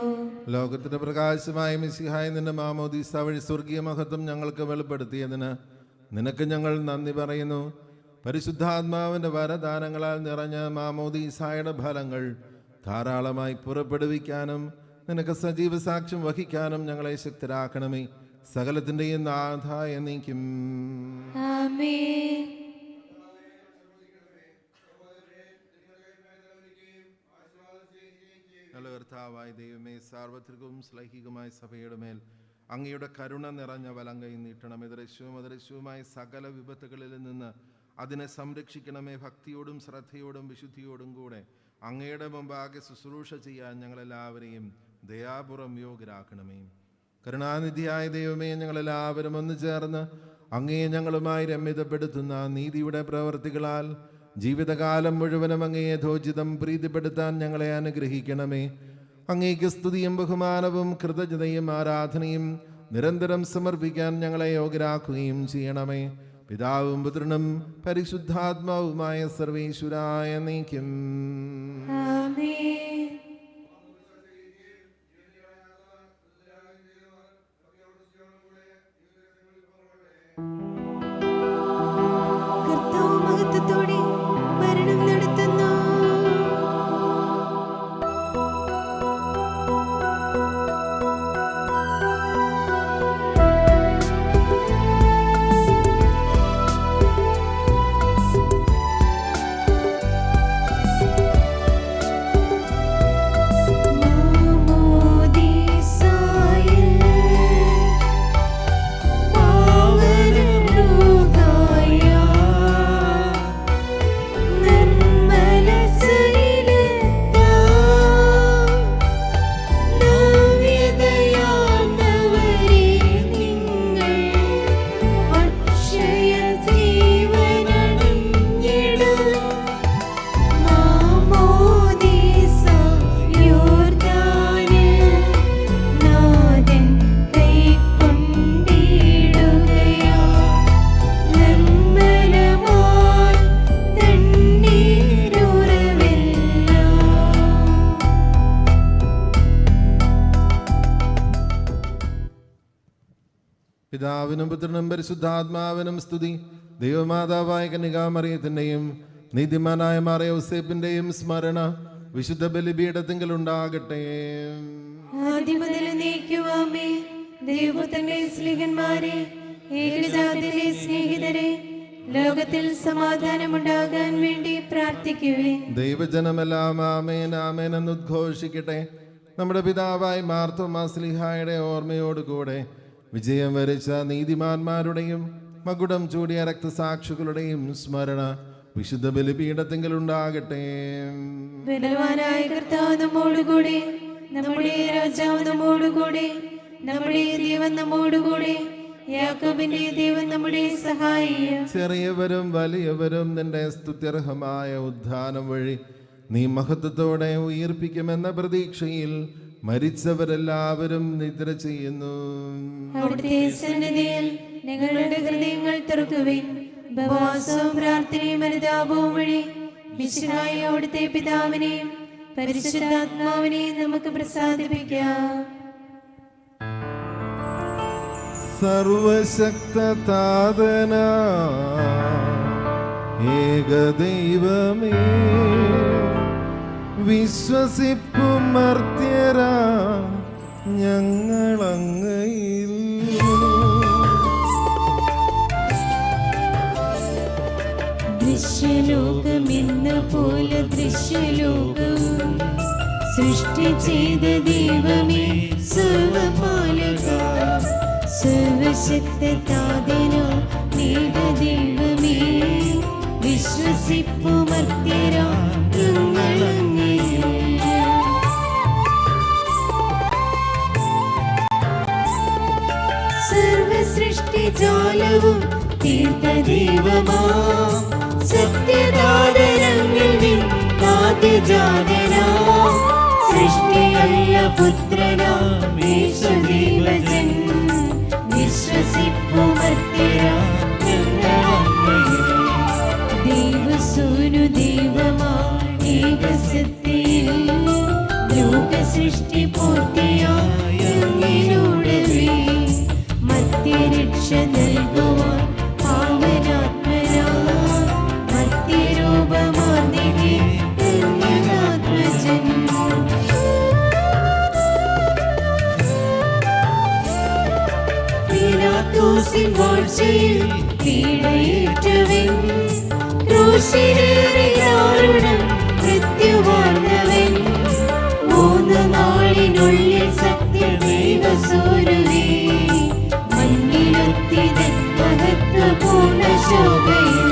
ലോകത്തിന്റെ പ്രകാശമായ മിശിഹായ നിന്റെ മാമോദീസ വഴി സ്വർഗീയ മഹത്വം ഞങ്ങൾക്ക് വെളിപ്പെടുത്തിയതിന് നിനക്ക് ഞങ്ങൾ നന്ദി പറയുന്നു. പരിശുദ്ധാത്മാവിന്റെ വരദാനങ്ങളാൽ നിറഞ്ഞ മാമോദീസായുടെ ഫലങ്ങൾ ധാരാളമായി പുറപ്പെടുവിക്കാനും നിനക്ക് സജീവ സാക്ഷ്യം വഹിക്കാനും ഞങ്ങളെ ശക്തരാക്കണമേ. സകലത്തിന്റെയും നാഥ എന്നേക്കും. ആമേൻ. കർത്താവായ ദൈവമേ, സാർവത്രികവും ശ്ലൈഹികമായ സഭയുടെ മേൽ അങ്ങയുടെ കരുണ നിറഞ്ഞ വലങ്കൈ നീട്ടണമേ. ദൃശ്യവും അദൃശ്യവുമായ സകല വിപത്തുകളിൽ നിന്ന് അതിനെ സംരക്ഷിക്കണമേ. ഭക്തിയോടും ശ്രദ്ധയോടും വിശുദ്ധിയോടും കൂടെ അങ്ങയുടെ മുമ്പാകെ ശുശ്രൂഷ ചെയ്യാൻ ഞങ്ങളെല്ലാവരെയും ദയാപൂർവം യോഗ്യരാക്കണമേ. കരുണാനിധിയായ ദൈവമേ, ഞങ്ങളെല്ലാവരും ഒന്നു ചേർന്ന് അങ്ങയെ ഞങ്ങളുമായി രമ്യതപ്പെടുത്തുന്ന നീതിയുടെ പ്രവർത്തികളാൽ ജീവിതകാലം മുഴുവനും അങ്ങയെ യഥോചിതം പ്രീതിപ്പെടുത്താൻ ഞങ്ങളെ അനുഗ്രഹിക്കണമേ. അങ്ങേക്ക് സ്തുതിയും ബഹുമാനവും കൃതജ്ഞതയും ആരാധനയും നിരന്തരം സമർപ്പിക്കാൻ ഞങ്ങളെ യോഗ്യരാക്കുകയും ചെയ്യണമേ. പിതാവും പുത്രനും പരിശുദ്ധാത്മാവുമായ സർവേശ്വരായ നീക്കും. ആമേൻ. കർത്താവ് മഹത്വത്തോടെ ഭരണം നടത്തുന്നു. പിതാവിനും പുത്രനും പരിശുദ്ധാത്മാവിനും സ്തുതി. ദൈവമാതാവായ കന്യകാമറിയത്തിന്റെയും നീതിമാനായ മാറിയ ഔസേപ്പിന്റെയും സ്മരണ വിശുദ്ധ ബലിപീഠത്തിങ്കൽ ഉണ്ടാകട്ടെ. ആദ്യം മുതൽ നീക്കുവാമേ. ദൈവപുത്രന്റെ സ്നേഹന്മാരെ, ഏകജാതിയിലെ സ്നേഹിതരെ, ലോകത്തിൽ സമാധാനമുണ്ടാകാൻ വേണ്ടി പ്രാർത്ഥിക്കുവിൻ. ദൈവജനമെല്ലാം ആമേൻ ആമേൻ എന്ന് ഉദ്ഘോഷിക്കട്ടെ. നമ്മുടെ പിതാവായ മാർത്തോമാ ശ്ലീഹായുടെ ഓർമ്മയോടുകൂടെ വിജയം വരിച്ച നീതിമാന്മാരുടെയും മകുടം ചൂടിയ രക്തസാക്ഷികളുടെയും സ്മരണ വിശുദ്ധ ബലിപീഠത്തിങ്കൽ ഉണ്ടാകട്ടെ. ബലവാനായ കർത്താവ് നമ്മോടുകൂടെ, നമ്മുടെ രാജാവ് നമ്മോടുകൂടെ, നമ്മുടെ ദൈവം നമ്മോടുകൂടെ. യാക്കോബിന്റെ ദൈവം നമ്മുടെ സഹായിയും. ചെറിയവരും വലിയവരും നിന്റെ സ്തുത്യർഹമായ ഉദ്ധാനം വഴി നീ മഹത്വത്തോടെ ഉയർപ്പിക്കുമെന്ന പ്രതീക്ഷയിൽ മരിച്ചവരെല്ലാവരും നിദ്ര ചെയ്യുന്നു. അവിടുത്തെ സന്നിധിയിൽ നിങ്ങളുടെ ഹൃദയങ്ങൾ തുറക്കുവിൻ. ഉപവാസവും പ്രാർത്ഥനയും അനുതാപവും വഴി മിശിഹായ അവിടുത്തെ പിതാവിനെയും പരിശുദ്ധാത്മാവിനെയും നമുക്ക് പ്രസാദിപ്പിക്കാം. സർവശക്തതാതന ഏകദൈവമേ, വിശ്വസിപ്പും മർത്യരാ ഞങ്ങളങ്ങയിൽ. ദൃശ്യലോകമെന്ന പോലെ ദൃശ്യലോകവും സൃഷ്ടി ചെയ്ത ദൈവമേ, സർവപാലക സർവശക്തതാതനോ ഏകദൈവമേ, വിശ്വസിപ്പുമർത്യരാ ഞങ്ങളങ്ങയിൽ. സർവസൃഷ്ടിജാലവും തീർത്ത ദൈവമാ, സത്യദാതരങ്ങളിൽ ആദ്യജാതനാ, സൃഷ്ടിയല്ല പുത്രനാം യേശുദേവജൻ, വിശ്വസിപ്പുമർത്യരാ ഞങ്ങളങ്ങയിൽ. ദൈവസൂനു ദൈവമാ ഏകസത്യയിൽ, ലോകസൃഷ്ടി പൂർത്തിയായ അങ്ങയിലൂടവേ, മധ്യരക്ഷ നൽകുവാൻ പാവനാത്മനാ, മധ്യരൂപമാർന്നികേ ധന്യനാത്മജൻ. പീലാത്തോസിൻ വാഴ്ചയിൽ പീഡയേറ്റവൻ, ക്രൂശിലേറി ദാരുണം മൃത്യുവാർന്നവൻ, 3 നാളിനുള്ളിൽ സത്യദൈവസൂനുവേ, മണ്ണിലൊത്തിതൻ മഹത്വപൂർണ്ണ ശോഭയിൽ,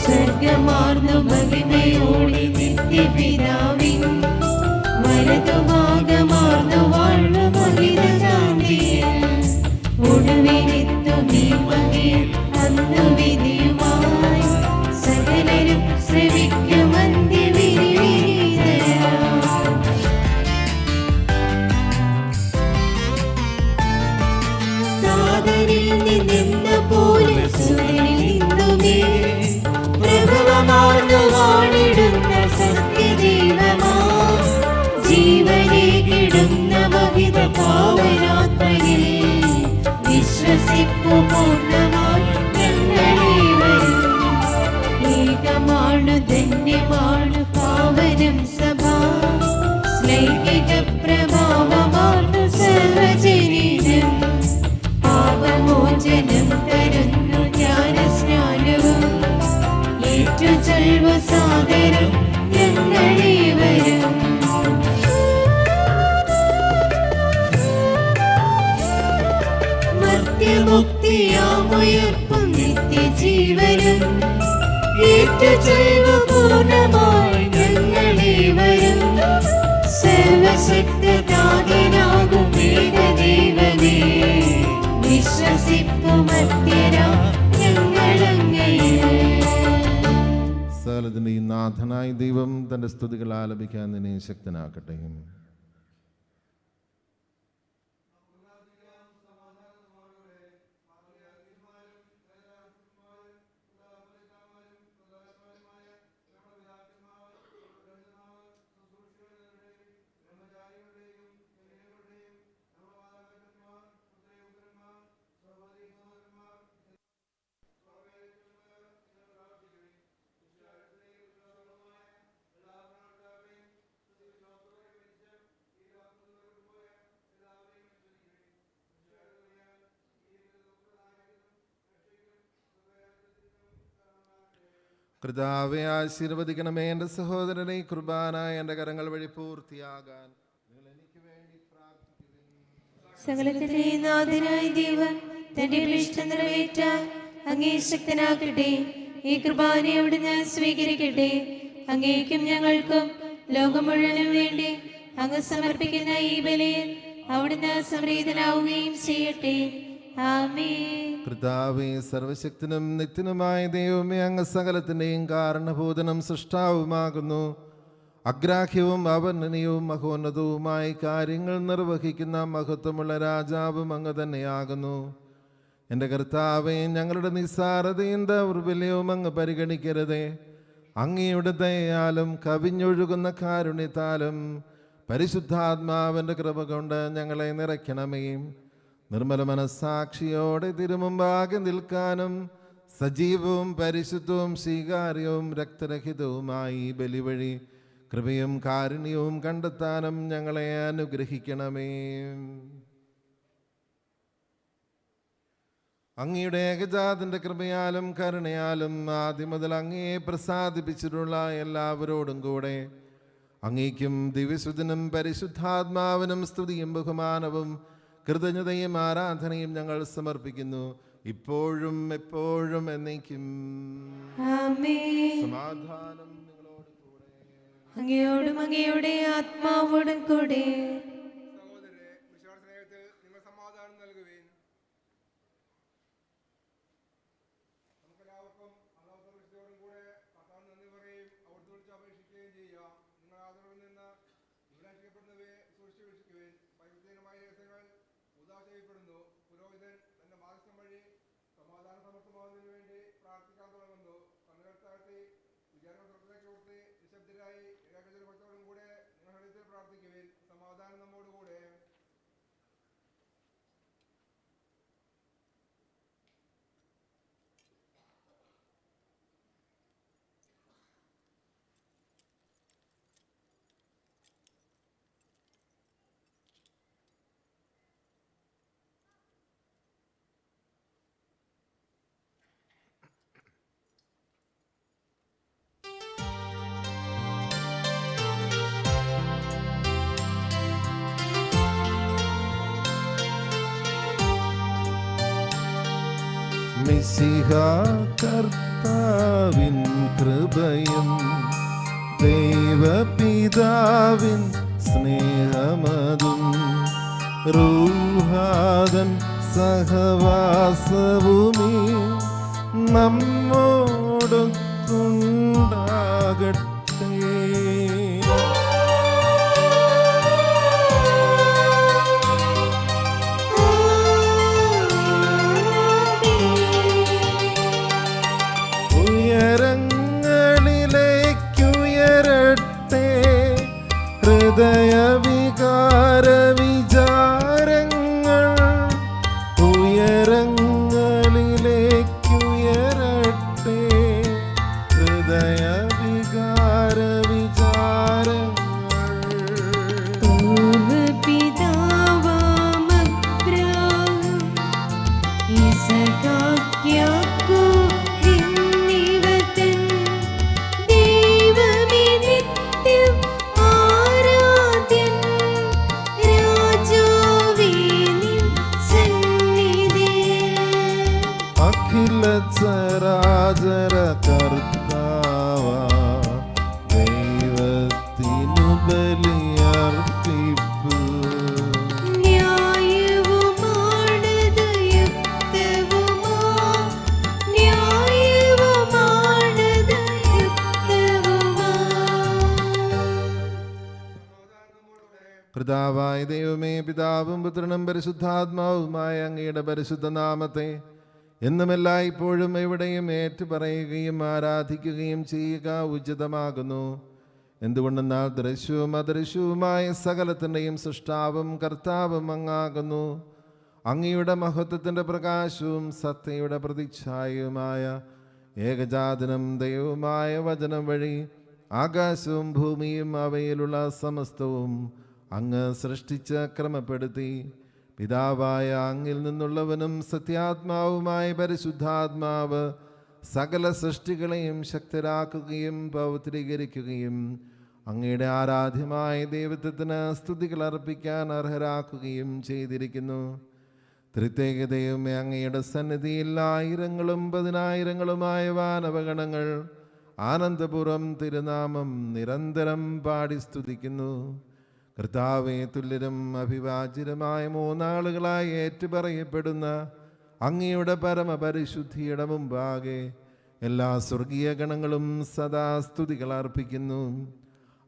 സ്വർഗമാർന്നു മഹിമയോടെ നിത്യപിതാവിൻ, വലതുഭാഗമാർന്നു വാഴ്ന്നു മഹിതകാന്തിയിൽ, ഒടുവിലെത്തും ഈ മഹിൽ അന്നു വിധിയുമായി, സകലരും ശ്രവിക്കും അന്ത്യവിധിവിധേയരാ. താതനിൽ നിന്നെന്ന പോലെ സുതനിൽ നിന്നുമേ, പ്രഭവമാർന്നു വാണിടുന്ന സത്യദൈവമാ, ജീവനേകിടുന്ന മഹിത പാവനാത്മനിൽ, വിശ്വസിപ്പു പൂർണ്ണമായി ഞങ്ങളേവരും. ഏകമാണു ധന്യമാണു പാവനം സഭ, സ്ലൈഹിക പ്രഭാവമാർന്നു സർവജനീനം, പാപമോചനം തരുന്നു ജ്ഞാനസ്നാനവും, ഏറ്റുചൊൽവു സാദരം ഞങ്ങളേവരും. മർത്യമുക്തിയാമുയർപ്പും നിത്യജീവനും, ഏറ്റുചൊൽവു പൂർണ്ണമായി ഞങ്ങളേവരും. സർവശക്തനാകും ഏകദൈവമേ, വിശ്വസിപ്പുമർത്യരാ ഞങ്ങളങ്ങയിൽ. സകലത്തിൻ്റെ ഈ നാഥനായ ദൈവം തൻ്റെ സ്തുതികൾ ആലപിക്കാൻ നിന്നെ ശക്തനാക്കട്ടെ. കർത്താവേ, ആശീർവദിക്കണമേ എൻ്റെ സഹോദരനെ. കുർബാന എൻ്റെ കരങ്ങൾ വഴി പൂർത്തിയാകാൻ എനിക്ക് വേണ്ടി പ്രാർത്ഥിക്കുവിൻ. സകലത്തിന്റെയും നാഥനായ ദൈവം തന്റെ ഇഷ്ടം നിറവേറ്റാൻ അങ്ങേ ശക്തനാക്കട്ടെ. ഈ കൃപാനെ അവിടുന്ന് സ്വീകരിക്കട്ടെ. അങ്ങേക്കും ഞങ്ങൾക്കും ലോകം മുഴുവനും വേണ്ടി അങ്ങ് സമർപ്പിക്കുന്ന ഈ ബലിയിൽ അവിടുന്ന് സംപ്രീതനാവുകയും ചെയ്യട്ടെ. ആമേൻ. കർത്താവേ, സർവശക്തനും നിത്യനുമായ ദൈവമേ, അങ്ങ് സകലത്തിൻ്റെയും കാരണഭൂതനും സൃഷ്ടാവുമാകുന്നു. അഗ്രാഹ്യവും അവർണ്ണനീയവും മഹോന്നതവുമായി കാര്യങ്ങൾ നിർവഹിക്കുന്ന മഹത്വമുള്ള രാജാവും അങ്ങ് തന്നെയാകുന്നു. എൻ്റെ കർത്താവേ, ഞങ്ങളുടെ നിസ്സാരതയും ദൗർബല്യവും അങ്ങ് പരിഗണിക്കരുതേ. അങ്ങയുടെ ദയയാലും കവിഞ്ഞൊഴുകുന്ന കാരുണ്യത്താലും പരിശുദ്ധാത്മാവിൻ്റെ കൃപ കൊണ്ട് ഞങ്ങളെ നിറയ്ക്കണമേ. നിർമ്മല മനസ്സാക്ഷിയോടെ തിരുമുമ്പാകെ നിൽക്കാനും സജീവവും പരിശുദ്ധവും സ്വീകാര്യവും രക്തരഹിതവുമായി ബലി വഴി കൃപയും കാരുണ്യവും കണ്ടെത്താനും ഞങ്ങളെ അനുഗ്രഹിക്കണമേ. അങ്ങയുടെ ഏകജാതന്റെ കൃപയാലും കരുണയാലും ആദ്യം മുതൽ അങ്ങയെ പ്രസാദിപ്പിച്ചിട്ടുള്ള എല്ലാവരോടും കൂടെ അങ്ങേക്കും ദിവ്യസുതനും പരിശുദ്ധാത്മാവിനും സ്തുതിയും ബഹുമാനവും കൃതജ്ഞതയും ആരാധനയും ഞങ്ങൾ സമർപ്പിക്കുന്നു, ഇപ്പോഴും എപ്പോഴും എന്നേക്കും. ആമേൻ. സമാധാനം നിങ്ങളോട് കൂടെ. അങ്ങയോടും അങ്ങയുടെ ആത്മാവോടും കൂടെ. സഹോദരരെ, വിശ്വാസ സ്നേഹത്തിൽ നിങ്ങൾ സമാധാനം നൽകുവേൻ. നമുക്കെല്ലാവർക്കും അള്ളാഹുവിനോടും കൂടെ കർത്താവിന് നന്ദി പറയുകയും അവിടുത്തെ വിളിച്ച് അപേക്ഷിക്കുകയും ചെയ്യാം. നിങ്ങൾ ആദരവിൽ നിന്ന് വിവരാശിക്കപ്പെടുന്നവയെ സൂക്ഷിച്ചു വീക്ഷിക്കുവേൻ. വൈവിധ്യമായ രഹസ്യങ്ങൾ ഉദാഹരണം ചെയ്യപ്പെടുന്നു. പുരോഹിതൻ തന്റെ മാധ്യസ്ഥം വഴി സമാധാന സമർത്ഥമാകുന്നതിന് വേണ്ടി പ്രാർത്ഥിക്കാൻ തുടങ്ങുന്നു. കണ്ണുകൾ താഴ്ത്തി വിചാരങ്ങൾ സ്വർഗ്ഗത്തിലേക്ക് കൊടുത്ത് നിശബ്ദരായി ഏകാഗ്രതയോടും കൂടെ നിങ്ങൾ ഹൃദയത്തിൽ പ്രാർത്ഥിക്കുവേൻ. സമാധാനം നമ്മോടുകൂടെ. മിശിഹ കർത്താവിൻ കൃപയും ദൈവപിതാവിൻ സ്നേഹമതും റൂഹാദൻ സഹവാസവുമീ നമ്മോടൊത്തുണ്ടാകട്ടെ. ഉയരങ്ങളിലേക്കുയരട്ടെ ഹൃദയവികാര വിചാരങ്ങൾ. ഉയരങ്ങളിലേക്കുയരട്ടെ ഹൃദയവികാര വിചാരങ്ങൾ. പിതാവാം അബ്രാഹാം, ഈസഹാക്ക്, യാക്കോബ് എന്നിവർ തൻ ദൈവമേ നിത്യം ആരാധ്യൻ. രാജാവേ നിൻ സന്നിധിയിൽ അഖില ചരാചര കർത്താവ ദൈവത്തിനു ബലിയർപ്പിപ്പു. ന്യായവുമാണത് യുക്തവുമാം, ന്യായവുമാണത് യുക്തവുമാം. പിതാവായ ദൈവമേ, പിതാവും പുത്രനും പരിശുദ്ധാത്മാവുമായ അങ്ങയുടെ പരിശുദ്ധ നാമത്തെ എന്നും എല്ലായ്പ്പോഴും എവിടെയും ഏറ്റുപറയുകയും ആരാധിക്കുകയും ചെയ്യുക ഉചിതമാകുന്നു. എന്തുകൊണ്ടെന്നാൽ ദൃശ്യവും അദൃശ്യവുമായ സകലത്തിൻ്റെയും സൃഷ്ടാവും കർത്താവും അങ്ങാകുന്നു. അങ്ങയുടെ മഹത്വത്തിൻ്റെ പ്രകാശവും സത്യയുടെ പ്രതിച്ഛായയുമായ ഏകജാതനും ദൈവവുമായ വചനം വഴി ആകാശവും ഭൂമിയും അവയിലുള്ള സമസ്തവും അങ്ങ് സൃഷ്ടിച്ച് ക്രമപ്പെടുത്തി. പിതാവായ അങ്ങിൽ നിന്നുള്ളവനും സത്യാത്മാവുമായ പരിശുദ്ധാത്മാവ് സകല സൃഷ്ടികളെയും ശക്തരാക്കുകയും പൗത്രീകരിക്കുകയും അങ്ങയുടെ ആരാധ്യമായ ദൈവത്വത്തിന് സ്തുതികൾ അർപ്പിക്കാൻ അർഹരാക്കുകയും ചെയ്തിരിക്കുന്നു. ത്രിത്യേകതയും അങ്ങയുടെ സന്നിധിയിൽ ആയിരങ്ങളും പതിനായിരങ്ങളുമായ വാനവഗണങ്ങൾ ആനന്ദപൂർവ്വം തിരുനാമം നിരന്തരം പാടി സ്തുതിക്കുന്നു. കർത്താവേ, തുല്യരും അഭിവാചിതമായ മൂന്നാളുകളായി ഏറ്റുപറയപ്പെടുന്ന അങ്ങയുടെ പരമപരിശുദ്ധിയുടെ മുമ്പാകെ എല്ലാ സ്വർഗീയ ഗണങ്ങളും സദാ സ്തുതികൾ അർപ്പിക്കുന്നു.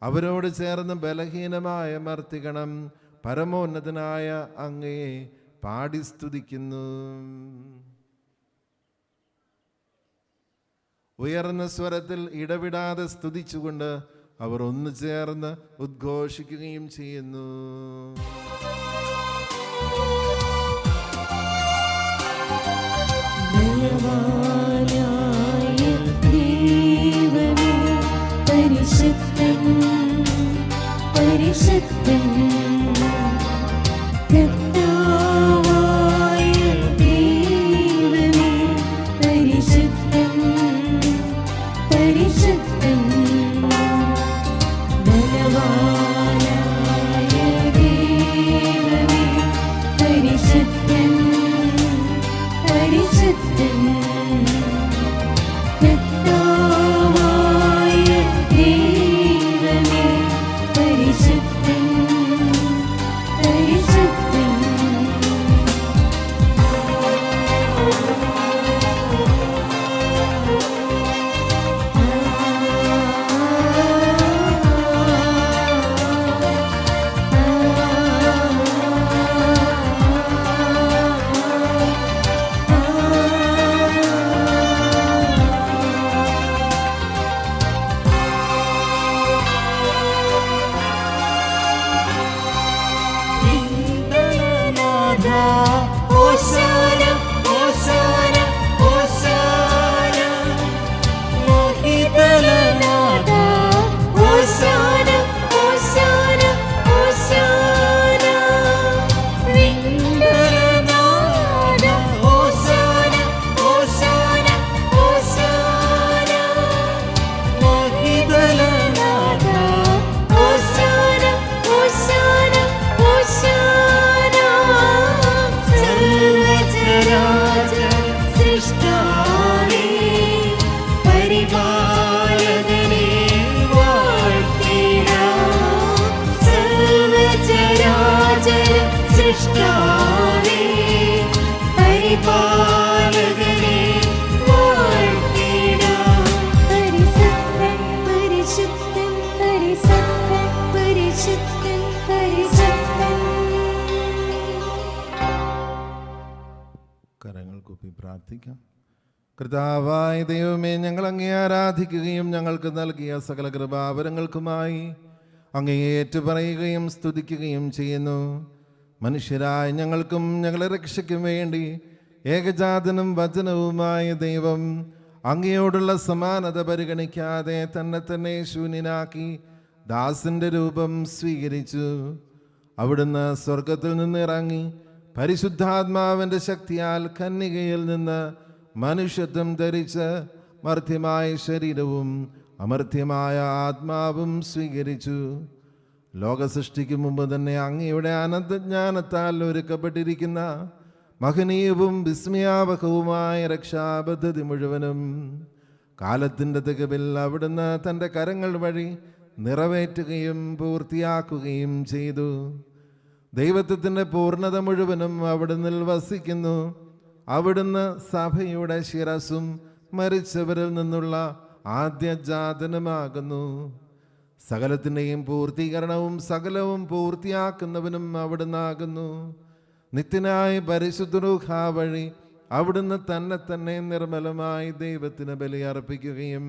അവരോട് ചേർന്ന് ബലഹീനമായ മർത്തിഗണം പരമോന്നതനായ അങ്ങയെ പാടി സ്തുതിക്കുന്നു. ഉയർന്ന സ്വരത്തിൽ ഇടവിടാതെ സ്തുതിച്ചുകൊണ്ട് അവർ ഒന്നു ചേർന്ന് ഉദ്ഘോഷിക്കുകയും ചെയ്യുന്നു. പരിശുദ്ധൻ പരിശുദ്ധൻ കർത്താവായ ദൈവമേ, പരിശുദ്ധൻ പരിശുദ്ധൻ ബലവാനായ ദൈവമേ, പരിശുദ്ധൻ പരിശുദ്ധൻ കർത്താവായ ദൈവമേ, പരിശുദ്ധൻ പരിശുദ്ധൻ. ഹോശാന ഹോശാന ഹോശാന മോഹിതനാഥ, ഹോശാന ഹോശാന ഹോശാന വിണ്ഡലനാഥ, ഹോശാന ഹോശാന ഹോശാന മോഹിതനാഥ, ഹോശാന ഹോശാന ഹോശാന സർവചരാചര സൃഷ്ടാവേ, പരിപാലകനേ വാഴ്ത്തിടാം. സർവചരാചര സൃഷ്ടാവേ, പരിപാലകനേ വാഴ്ത്തിടാം. പരിശുദ്ധൻ പരിശുദ്ധൻ പരിശുദ്ധൻ പരിശുദ്ധൻ പരിശുദ്ധൻ. കരങ്ങൾ കൂപ്പി പ്രാർത്ഥിക്കാം. കർത്താവായ ദൈവമേ, ഞങ്ങൾ അങ്ങയെ ആരാധിക്കുകയും ഞങ്ങൾക്ക് നൽകിയ സകല കൃപാവരങ്ങൾക്കുമായി അങ്ങയെ ഏറ്റുപറയുകയും സ്തുതിക്കുകയും ചെയ്യുന്നു. മനുഷ്യരായ ഞങ്ങൾക്കും ഞങ്ങളെ രക്ഷയ്ക്കും വേണ്ടി ഏകജാതനും വചനവുമായ ദൈവം അങ്ങയോടുള്ള സമാനത പരിഗണിക്കാതെ തന്നെ ശൂന്യനാക്കി ദാസന്റെ രൂപം സ്വീകരിച്ചു. അവിടുന്ന് സ്വർഗത്തിൽ നിന്ന് ഇറങ്ങി പരിശുദ്ധാത്മാവിൻ്റെ ശക്തിയാൽ കന്യകയിൽ നിന്ന് മനുഷ്യത്വം ധരിച്ച് മർത്യമായ ശരീരവും അമർത്യമായ ആത്മാവും സ്വീകരിച്ചു. ലോകസൃഷ്ടിക്ക് മുമ്പ് തന്നെ അങ്ങയുടെ അനന്തജ്ഞാനത്താൽ ഒരുക്കപ്പെട്ടിരിക്കുന്ന മഹനീയവും വിസ്മയാവഹവുമായ രക്ഷാപദ്ധതി മുഴുവനും കാലത്തിൻ്റെ തികവിൽ അവിടുന്ന് തൻ്റെ കരങ്ങൾ വഴി നിറവേറ്റുകയും പൂർത്തിയാക്കുകയും ചെയ്തു. ദൈവത്വത്തിൻ്റെ പൂർണ്ണത മുഴുവനും അവിടുന്ന് വസിക്കുന്നു. അവിടുന്ന് സഭയുടെ ശിരസും മരിച്ചവരിൽ നിന്നുള്ള ആദ്യജാതനുമാകുന്നു. സകലത്തിൻ്റെയും പൂർത്തീകരണവും സകലവും പൂർത്തിയാക്കുന്നവനും അവിടുന്നാകുന്നു. നിത്യനായ പരിശുദ്ധ റൂഹാ വഴി അവിടുന്ന് തന്നെ നിർമ്മലമായി ദൈവത്തിന് ബലിയർപ്പിക്കുകയും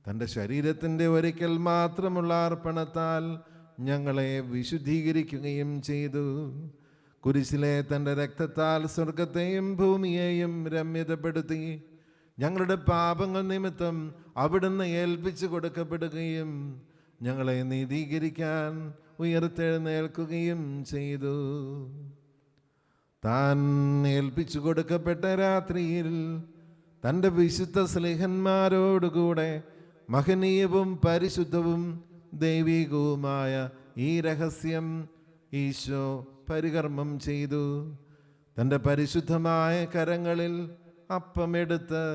തൻ്റെ ശരീരത്തിൻ്റെ ഒരിക്കൽ മാത്രമുള്ള അർപ്പണത്താൽ ഞങ്ങളെ വിശുദ്ധീകരിക്കുകയും ചെയ്തു. കുരിശിലെ തൻ്റെ രക്തത്താൽ സ്വർഗത്തെയും ഭൂമിയെയും രമ്യതപ്പെടുത്തി ഞങ്ങളുടെ പാപങ്ങൾ നിമിത്തം അവിടുന്ന് ഏൽപ്പിച്ചു കൊടുക്കപ്പെടുകയും ഞങ്ങളെ നീതീകരിക്കാൻ ഉയർത്തെഴുന്നേൽക്കുകയും ചെയ്തു. താൻ ഏൽപ്പിച്ചു കൊടുക്കപ്പെട്ട രാത്രിയിൽ തൻ്റെ വിശുദ്ധ സ്ലേഹന്മാരോടുകൂടെ മഹനീയവും പരിശുദ്ധവും ദൈവികവുമായ ഈ രഹസ്യം ഈശോ പരികർമ്മം ചെയ്തു. തൻ്റെ പരിശുദ്ധമായ കരങ്ങളിൽ അപ്പമെടുത്ത്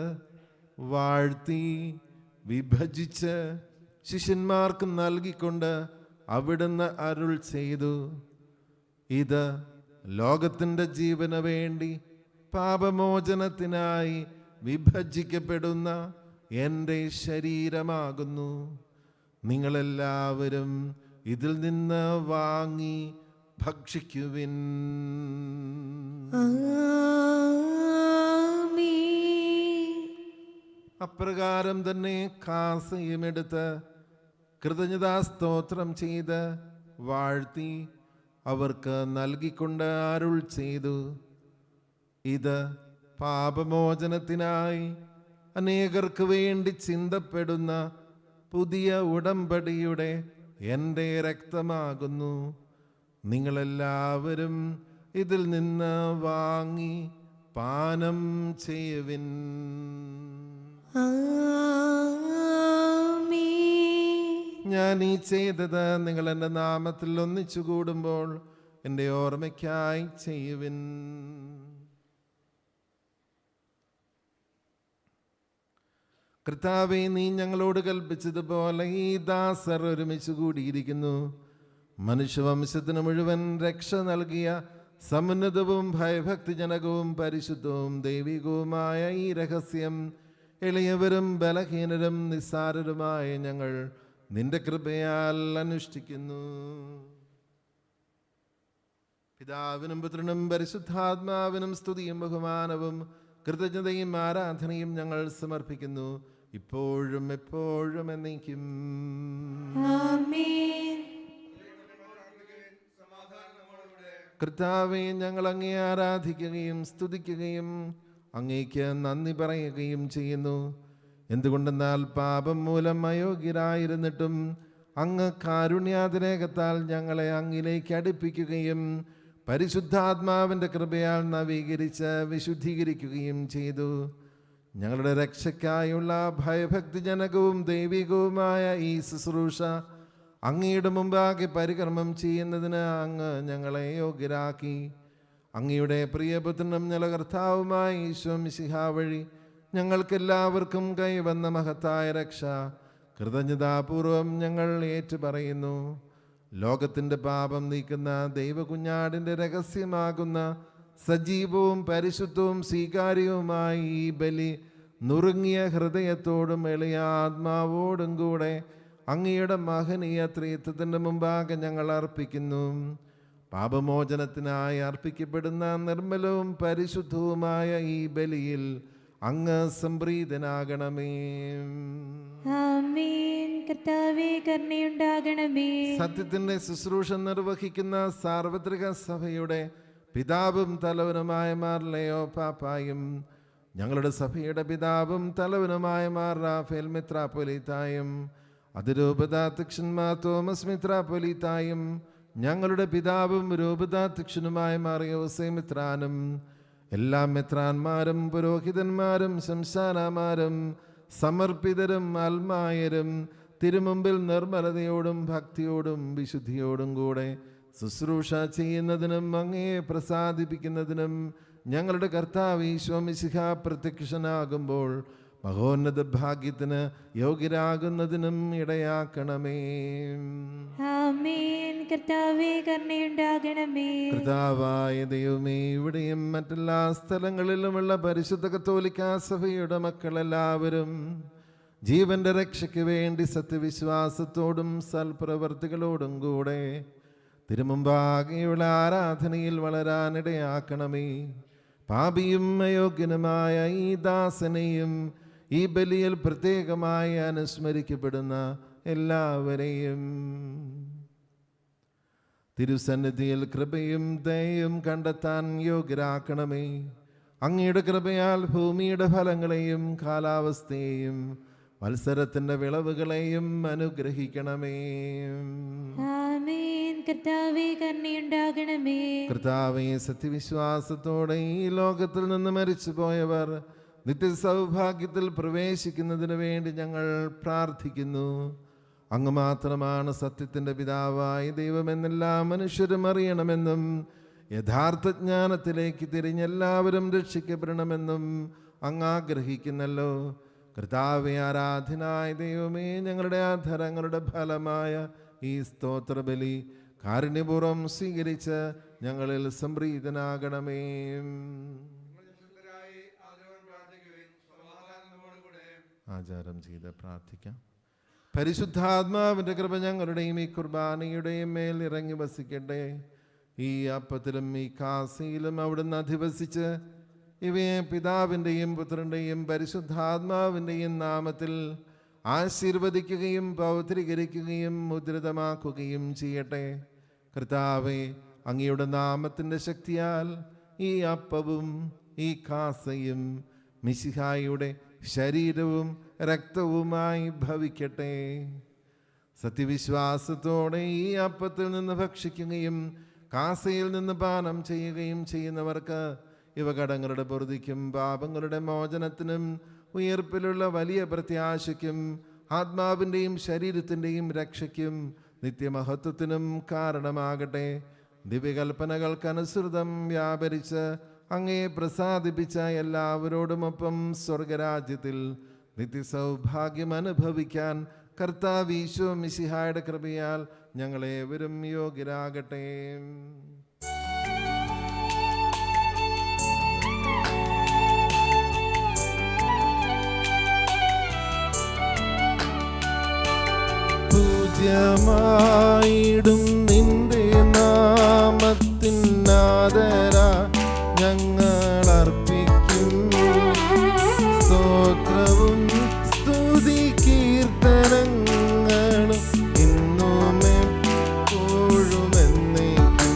വാഴ്ത്തി വിഭജിച്ച് ശിഷ്യന്മാർക്ക് നൽകിക്കൊണ്ട് അവിടുന്ന് അരുൾ ചെയ്തു, ഇത് ലോകത്തിൻ്റെ ജീവന് വേണ്ടി പാപമോചനത്തിനായി വിഭജിക്കപ്പെടുന്ന എൻ്റെ ശരീരമാകുന്നു. നിങ്ങളെല്ലാവരും ഇതിൽ നിന്ന് വാങ്ങി ഭക്ഷിക്കുവിൻ. അപ്രകാരം തന്നെ കാസയുമെടുത്ത് കൃതജ്ഞതാസ്തോത്രം ചെയ്ത് വാഴ്ത്തി അവർക്ക് നൽകിക്കൊണ്ട് അരുൾ ചെയ്തു, ഇത് പാപമോചനത്തിനായി അനേകർക്ക് വേണ്ടി ചിന്തപ്പെടുന്ന പുതിയ ഉടമ്പടിയുടെ എൻ്റെ രക്തമാകുന്നു. നിങ്ങളെല്ലാവരും ഇതിൽ നിന്ന് വാങ്ങി പാനം ചെയ്യുവിൻ. ഞാൻ ഈ ചെയ്തത് നിങ്ങൾ എൻ്റെ നാമത്തിൽ ഒന്നിച്ചു കൂടുമ്പോൾ എൻ്റെ ഓർമ്മയ്ക്കായി ചെയ്യുവിൻ. കർത്താവേ, നീ ഞങ്ങളോട് കൽപ്പിച്ചതുപോലെ ഈ ദാസർ ഒരുമിച്ച് കൂടിയിരിക്കുന്നു. മനുഷ്യവംശത്തിന് മുഴുവൻ രക്ഷ നൽകിയ സമുന്നതവും ഭയഭക്തിജനകവും പരിശുദ്ധവും ദൈവികവുമായ ഈ രഹസ്യം എളിയവരും ബലഹീനരും നിസ്സാരരുമായ ഞങ്ങൾ നിന്റെ കൃപയാൽ അനുഷ്ഠിക്കുന്നു. പിതാവിനും പുത്രനും പരിശുദ്ധാത്മാവിനും സ്തുതിയും ബഹുമാനവും കൃതജ്ഞതയും ആരാധനയും ഞങ്ങൾ സമർപ്പിക്കുന്നു, ഇപ്പോഴും എപ്പോഴും എന്നേക്കും. കർത്താവേ, ഞങ്ങൾ അങ്ങേ ആരാധിക്കുകയും സ്തുതിക്കുകയും അങ്ങേക്ക് നന്ദി പറയുകയും ചെയ്യുന്നു. എന്തുകൊണ്ടെന്നാൽ പാപം മൂലം അയോഗ്യരായിരുന്നിട്ടും അങ്ങ് കാരുണ്യാതിരേകത്താൽ ഞങ്ങളെ അങ്ങിലേക്ക് അടുപ്പിക്കുകയും പരിശുദ്ധാത്മാവിൻ്റെ കൃപയാൽ നവീകരിച്ച് വിശുദ്ധീകരിക്കുകയും ചെയ്തു. ഞങ്ങളുടെ രക്ഷയ്ക്കായുള്ള ഭയഭക്തിജനകവും ദൈവികവുമായ ഈ ശുശ്രൂഷ അങ്ങയുടെ മുമ്പാകെ പരികർമ്മം ചെയ്യുന്നതിന് അങ്ങ് ഞങ്ങളെ യോഗ്യരാക്കി. അങ്ങയുടെ പ്രിയപുത്രനും ഞങ്ങളുടെ കർത്താവുമായ ഈശോ മിശിഹാ വഴി ഞങ്ങൾക്കെല്ലാവർക്കും കൈവന്ന മഹത്തായ രക്ഷ കൃതജ്ഞതാപൂർവം ഞങ്ങൾ ഏറ്റുപറയുന്നു. ലോകത്തിൻ്റെ പാപം നീക്കുന്ന ദൈവകുഞ്ഞാടിൻ്റെ രഹസ്യമാകുന്ന സജീവവും പരിശുദ്ധവും സ്വീകാര്യവുമായി ഈ ബലി നുറുങ്ങിയ ഹൃദയത്തോടും എളിയ ആത്മാവോടും കൂടെ അങ്ങയുടെ മഹനീയ ത്രിത്വത്തിൻ്റെ മുമ്പാകെ ഞങ്ങൾ അർപ്പിക്കുന്നു. പാപമോചനത്തിനായി അർപ്പിക്കപ്പെടുന്ന നിർമ്മലവും പരിശുദ്ധവുമായ ഈ ബലിയിൽ അങ്ങ് സംപ്രീതനാകണമേ. കർത്താവേ, കരുണയുണ്ടാകണമേ. സത്യത്തിന്റെ ശുശ്രൂഷ നിർവഹിക്കുന്ന സാർവത്രിക സഭയുടെ പിതാവും തലവനുമായ മാർ ലയോ പാപ്പായും ഞങ്ങളുടെ സഭയുടെ പിതാവും തലവനുമായ മാർ റാഫേൽ മെത്രാപ്പൊലീത്തായും അതിരൂപതാധ്യക്ഷന്മാർ തോമസ് മെത്രാപ്പൊലീത്തായും ഞങ്ങളുടെ പിതാവും രൂപതാധ്യക്ഷനുമായ മാർ യോസേ മെത്രാനും എല്ലാ മെത്രാന്മാരും പുരോഹിതന്മാരും ശംശാനമാരും സമർപ്പിതരും അൽമായരും തിരുമുമ്പിൽ നിർമ്മലതയോടും ഭക്തിയോടും വിശുദ്ധിയോടും കൂടെ ശുശ്രൂഷ ചെയ്യുന്നതിനും അങ്ങയെ പ്രസാദിപ്പിക്കുന്നതിനും ഞങ്ങളുടെ കർത്താവ് ഈശോ മിശിഹാ പ്രത്യക്ഷനാകുമ്പോൾ മഹോന്നത ഭാഗ്യത്തിന് യോഗ്യരാകുന്നതിനും ഇടയാക്കണമേ. കർത്താവേ, കരുണയുണ്ടാകണമേ. കർത്താവായ ദൈവമേ, ഇവിടെയും മറ്റെല്ലാ സ്ഥലങ്ങളിലുമുള്ള പരിശുദ്ധ കത്തോലിക്കാ സഭയുടെ മക്കളെല്ലാവരും ജീവന്റെ രക്ഷയ്ക്ക് വേണ്ടി സത്യവിശ്വാസത്തോടും സൽപ്രവർത്തികളോടും കൂടെ തിരുമുമ്പാകെയുള്ള ആരാധനയിൽ വളരാനിടയാക്കണമേ. പാപിയും അയോഗ്യനുമായ ഈ ദാസനെയും ഈ ബലിയിൽ പ്രത്യേകമായി അനുസ്മരിക്കപ്പെടുന്ന എല്ലാവരെയും തിരുസന്നിധിയിൽ കൃപയും ദയയും കണ്ടെത്താൻ യോഗ്യരാക്കണമേ. അങ്ങയുടെ കൃപയാൽ ഭൂമിയുടെ ഫലങ്ങളെയും കാലാവസ്ഥയെയും മത്സരത്തിന്റെ വിളവുകളെയും അനുഗ്രഹിക്കണമേ. കർത്താവേ, കരുണയുണ്ടാകണമേ. കർത്താവേ, സത്യവിശ്വാസത്തോടെ ഈ ലോകത്തിൽ നിന്ന് മരിച്ചു പോയവർ നിത്യസൗഭാഗ്യത്തിൽ പ്രവേശിക്കുന്നതിന് വേണ്ടി ഞങ്ങൾ പ്രാർത്ഥിക്കുന്നു. അങ്ങ് മാത്രമാണ് സത്യത്തിൻ്റെ പിതാവായ ദൈവമെന്നെല്ലാ മനുഷ്യരും അറിയണമെന്നും യഥാർത്ഥ ജ്ഞാനത്തിലേക്ക് തിരിഞ്ഞെല്ലാവരും രക്ഷിക്കപ്പെടണമെന്നും അങ്ങ് ആഗ്രഹിക്കുന്നല്ലോ. കർത്താവേ, ആരാധനായ ദൈവമേ, ഞങ്ങളുടെ ആധരങ്ങളുടെ ഫലമായ ഈ സ്തോത്രബലി കാരുണ്യപൂർവ്വം സ്വീകരിച്ച് ഞങ്ങളിൽ സംപ്രീതനാകണമേ. ആചാരം ചെയ്ത് പ്രാർത്ഥിക്കാം. പരിശുദ്ധാത്മാവിൻ്റെ കൃപ ഞങ്ങളുടെയും ഈ കുർബാനയുടെയും മേൽ ഇറങ്ങി വസിക്കട്ടെ. ഈ അപ്പത്തിലും ഈ കാസിയിലും അവിടുന്ന് അധിവസിച്ച് ഇവയെ പിതാവിൻ്റെയും പുത്രൻ്റെയും പരിശുദ്ധാത്മാവിൻ്റെയും നാമത്തിൽ ആശീർവദിക്കുകയും പൗത്രീകരിക്കുകയും മുദ്രിതമാക്കുകയും ചെയ്യട്ടെ. കർത്താവേ, അങ്ങയുടെ നാമത്തിൻ്റെ ശക്തിയാൽ ഈ അപ്പവും ഈ കാസയും മിശിഹായുടെ ശരീരവും രക്തവുമായി ഭവിക്കട്ടെ. സത്യവിശ്വാസത്തോടെ ഈ അപ്പത്തിൽ നിന്ന് ഭക്ഷിക്കുകയും കാസയിൽ നിന്ന് പാനം ചെയ്യുകയും ചെയ്യുന്നവർക്ക് ഇവ കടങ്ങളുടെ പൊറുതിക്കും പാപങ്ങളുടെ മോചനത്തിനും ഉയർപ്പിലുള്ള വലിയ പ്രത്യാശയ്ക്കും ആത്മാവിൻ്റെയും ശരീരത്തിൻ്റെയും രക്ഷയ്ക്കും നിത്യമഹത്വത്തിനും കാരണമാകട്ടെ. ദിവ്യകൽപ്പനകൾക്കനുസൃതം വ്യാപരിച്ച് അങ്ങേ പ്രസാദിപ്പിച്ച എല്ലാവരോടുമൊപ്പം സ്വർഗരാജ്യത്തിൽ നിത്യസൗഭാഗ്യം അനുഭവിക്കാൻ കർത്താവ് ഈശോ മിശിഹായുടെ കൃപയാൽ ഞങ്ങളേവരും യോഗ്യരാകട്ടെ. പൂജ്യമായിടും നിന്റെ നാമത്തിൻ ആദര ഞങ്ങൾ അർപ്പിക്കും. സ്തോത്രവും സ്തുതി കീർത്തനങ്ങളും ഇന്നും എപ്പോഴും എന്നേക്കും.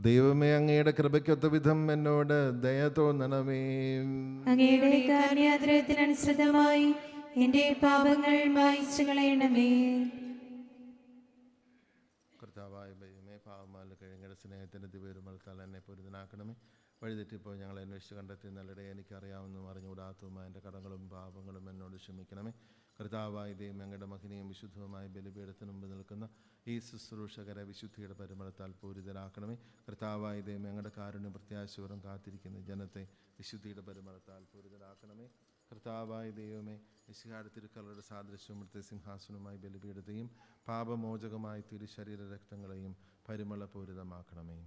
ദൈവമേ, അങ്ങയുടെ കൃപയ്ക്കൊത്ത വിധം എന്നോട് ദയ തോന്നണമേ. അങ്ങയുടെ കാരുണ്യാദ്രവത്തിനനുസൃതമായി എന്റെ പാപങ്ങൾ മായിച്ചു കളയണമേ. കർത്താവായ ദൈവമേ, പാവമാല കഴിഞ്ഞ സ്നേഹത്തിൻ്റെ ദിവ്യരുമൽത്താൽ എന്നെ പൊരുതനാക്കണമേ. വഴിതെറ്റിപ്പോൾ ഞങ്ങളെ അന്വേഷിച്ച് കണ്ടെത്തി നല്ലടെ എനിക്കറിയാവുന്നതും അറിഞ്ഞുകൂടാത്തതുമായ എൻ്റെ കടങ്ങളും പാപങ്ങളും എന്നോട് ക്ഷമിക്കണമേ. കർത്താവായ ദൈവം ഞങ്ങളുടെ മഹിനെയും വിശുദ്ധവുമായ ബലിപീഠത്തിന് മുമ്പ് നിൽക്കുന്ന ഈ ശുശ്രൂഷകരെ വിശുദ്ധിയുടെ പരിമളത്താൽ പൂരിതരാക്കണമേ. കർത്താവായ ദൈവം ഞങ്ങളുടെ കാരുണ്യം പ്രത്യാശപൂർവ്വം കാത്തിരിക്കുന്ന ജനത്തെ വിശുദ്ധിയുടെ പരിമളത്താൽ പൂരിതരാക്കണമേ. കർത്താവായ ദൈവമേ, മിശിഹായുടെ തിരുക്കലയുടെ സാദൃശ്യവും മൃത്യസിംഹാസനവുമായി ബലിപീഠത്തെയും പാപമോചകമായ തിരുശരീര രക്തങ്ങളെയും പരിമളപൂരിതമാക്കണമേ.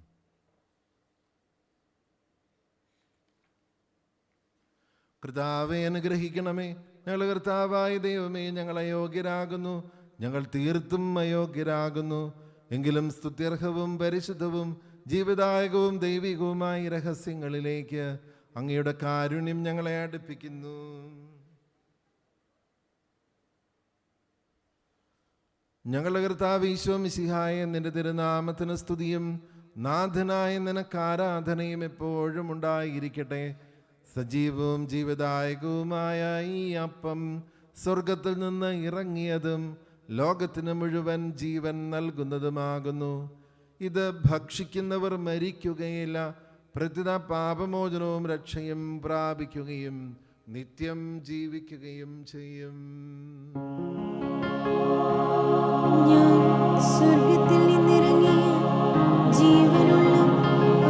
കർത്താവെ അനുഗ്രഹിക്കണമേ. ഞങ്ങളുടെ കർത്താവായ ദൈവമേ, ഞങ്ങൾ അയോഗ്യരാകുന്നു, ഞങ്ങൾ തീർത്തും അയോഗ്യരാകുന്നു. എങ്കിലും സ്തുത്യർഹവും പരിശുദ്ധവും ജീവദായകവും ദൈവികവുമായ രഹസ്യങ്ങളിലേക്ക് അങ്ങയുടെ കാരുണ്യം ഞങ്ങളെ അടുപ്പിക്കുന്നു. ഞങ്ങളുടെ കർത്താവ് ഈശോ മിശിഹായ നിന്റെ തിരുനാമത്തിന് സ്തുതിയും നാഥനായ നിനക്ക് ആരാധനയും എപ്പോഴും ഉണ്ടായിരിക്കട്ടെ. സജീവവും ജീവദായകവുമായ ഈ അപ്പം സ്വർഗത്തിൽ നിന്ന് ഇറങ്ങിയതും ലോകത്തിന് മുഴുവൻ ജീവൻ നൽകുന്നതുമാകുന്നു. ഇത് ഭക്ഷിക്കുന്നവർ മരിക്കുകയില്ല, പ്രത്യുത പാപമോചനവും രക്ഷയും പ്രാപിക്കുകയും നിത്യം ജീവിക്കുകയും ചെയ്യും. ഞാൻ സ്വർഗത്തിൽ നിന്നിറങ്ങിയ ജീവനുള്ള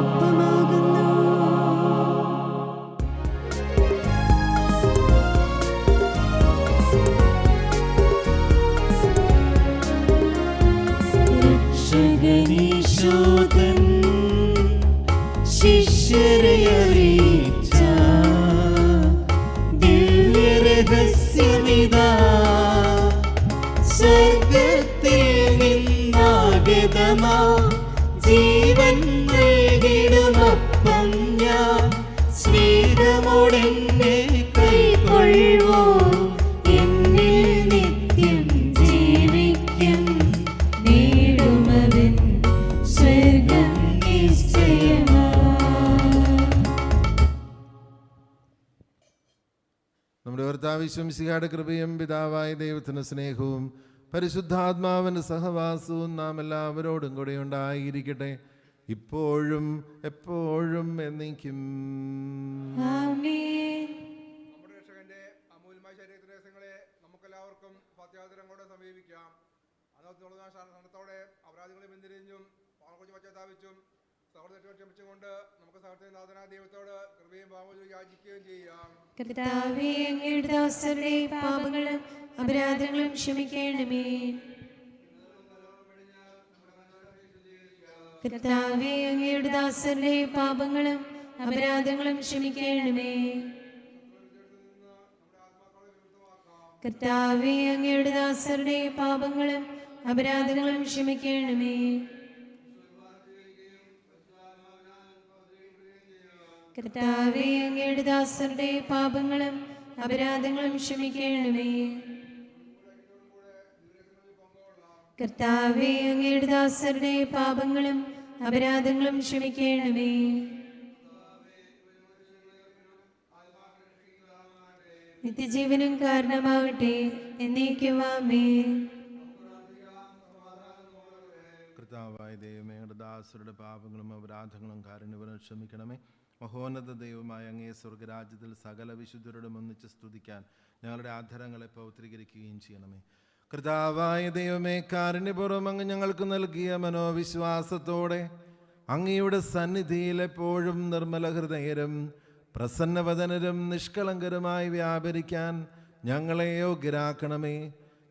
അപ്പമാകുന്നു. രക്ഷകനീശോതൻ ശിഷ്യരെ അറിയിച്ച ദിവ്യരഹസ്യമിതാ, സ്വർഗത്തിൽ നിന്നാഗതമാ ജീവൻ നൽകിടുമപ്പം ഞാൻ, സ്നേഹമോടെന്നെ കൈക്കൊള്ളുവോ എന്നിൽ നിത്യം ജീവിക്കും, നേടുമവൻ സ്വർഗം നിശ്ചയമാ. നമ്മുടെ കർത്താവ് ഈശോ മിശിഹായുടെ കൃപയും പിതാവായ ദൈവത്തിന് സ്നേഹവും പരിശുദ്ധാത്മാവിൻ്റെ സഹവാസവും നാം എല്ലാവരോടും കൂടെ ഉണ്ടായിരിക്കട്ടെ, ഇപ്പോഴും എപ്പോഴും എന്നേക്കും. ആമേൻ. നമ്മുടെ രക്ഷകന്റെ അമൂല്യമായ ശരീരത്തിന്റെ രഹസ്യങ്ങളെ നമുക്കെല്ലാവർക്കും പത്യാദരം കൊണ്ട് സമീപിക്കാം. അന്നത്തോടെ അപരാധികളെ പിന്തിരിഞ്ഞും പാൽക്കുറിച്ച് പശ്ചാത്താപിച്ചും സഹോദരത്തെ ക്ഷമിച്ചുകൊണ്ട് നമുക്ക് സഹോദരനാഥനായ ദൈവത്തോട് കൃപയും പാപവും യാചിക്കുകയും ചെയ്യാം. കർത്താവേ, അങ്ങയുടെ ദാസരുടെ പാപങ്ങളും അപരാധങ്ങളും ക്ഷമിക്കണമേ. കർത്താവേ, അങ്ങയുടെ ദാസരുടെ പാപങ്ങളും അപരാധങ്ങളും ക്ഷമിക്കണമേ. കർത്താവേ, അങ്ങയുടെ ദാസരുടെ പാപങ്ങളും അപരാധങ്ങളും ക്ഷമിക്കണമേ. കർത്താവേ, അങ്ങയുടെ ദാസരുടെ പാപങ്ങളും അപരാധങ്ങളും ക്ഷമിക്കണമേ. കർത്താവേ, അങ്ങയുടെ ദാസരുടെ പാപങ്ങളും അപരാധങ്ങളും ക്ഷമിക്കണമേ. നിത്യജീവനും കാരണമാകട്ടെ എന്നേക്കും ആമേൻ. കർത്താവായ ദൈവമേ, അങ്ങയുടെ ദാസരുടെ പാപങ്ങളും അപരാധങ്ങളും കാരുണ്യവനും ക്ഷമിക്കണമേ. മഹോന്നത ദൈവമായ അങ്ങേ സ്വർഗരാജ്യത്തിൽ സകല വിശുദ്ധരോടും ഒന്നിച്ച് സ്തുതിക്കാൻ ഞങ്ങളുടെ ആധരങ്ങളെ പൗത്രീകരിക്കുകയും ചെയ്യണമേ. കർത്താവായ ദൈവമേ, കാരുണ്യപൂർവ്വം അങ്ങ് ഞങ്ങൾക്ക് നൽകിയ മനോവിശ്വാസത്തോടെ അങ്ങയുടെ സന്നിധിയിൽ എപ്പോഴും നിർമ്മല ഹൃദയരും പ്രസന്നവദനരും നിഷ്കളങ്കരുമായി വ്യാപരിക്കാൻ ഞങ്ങളെ യോഗ്യരാക്കണമേ.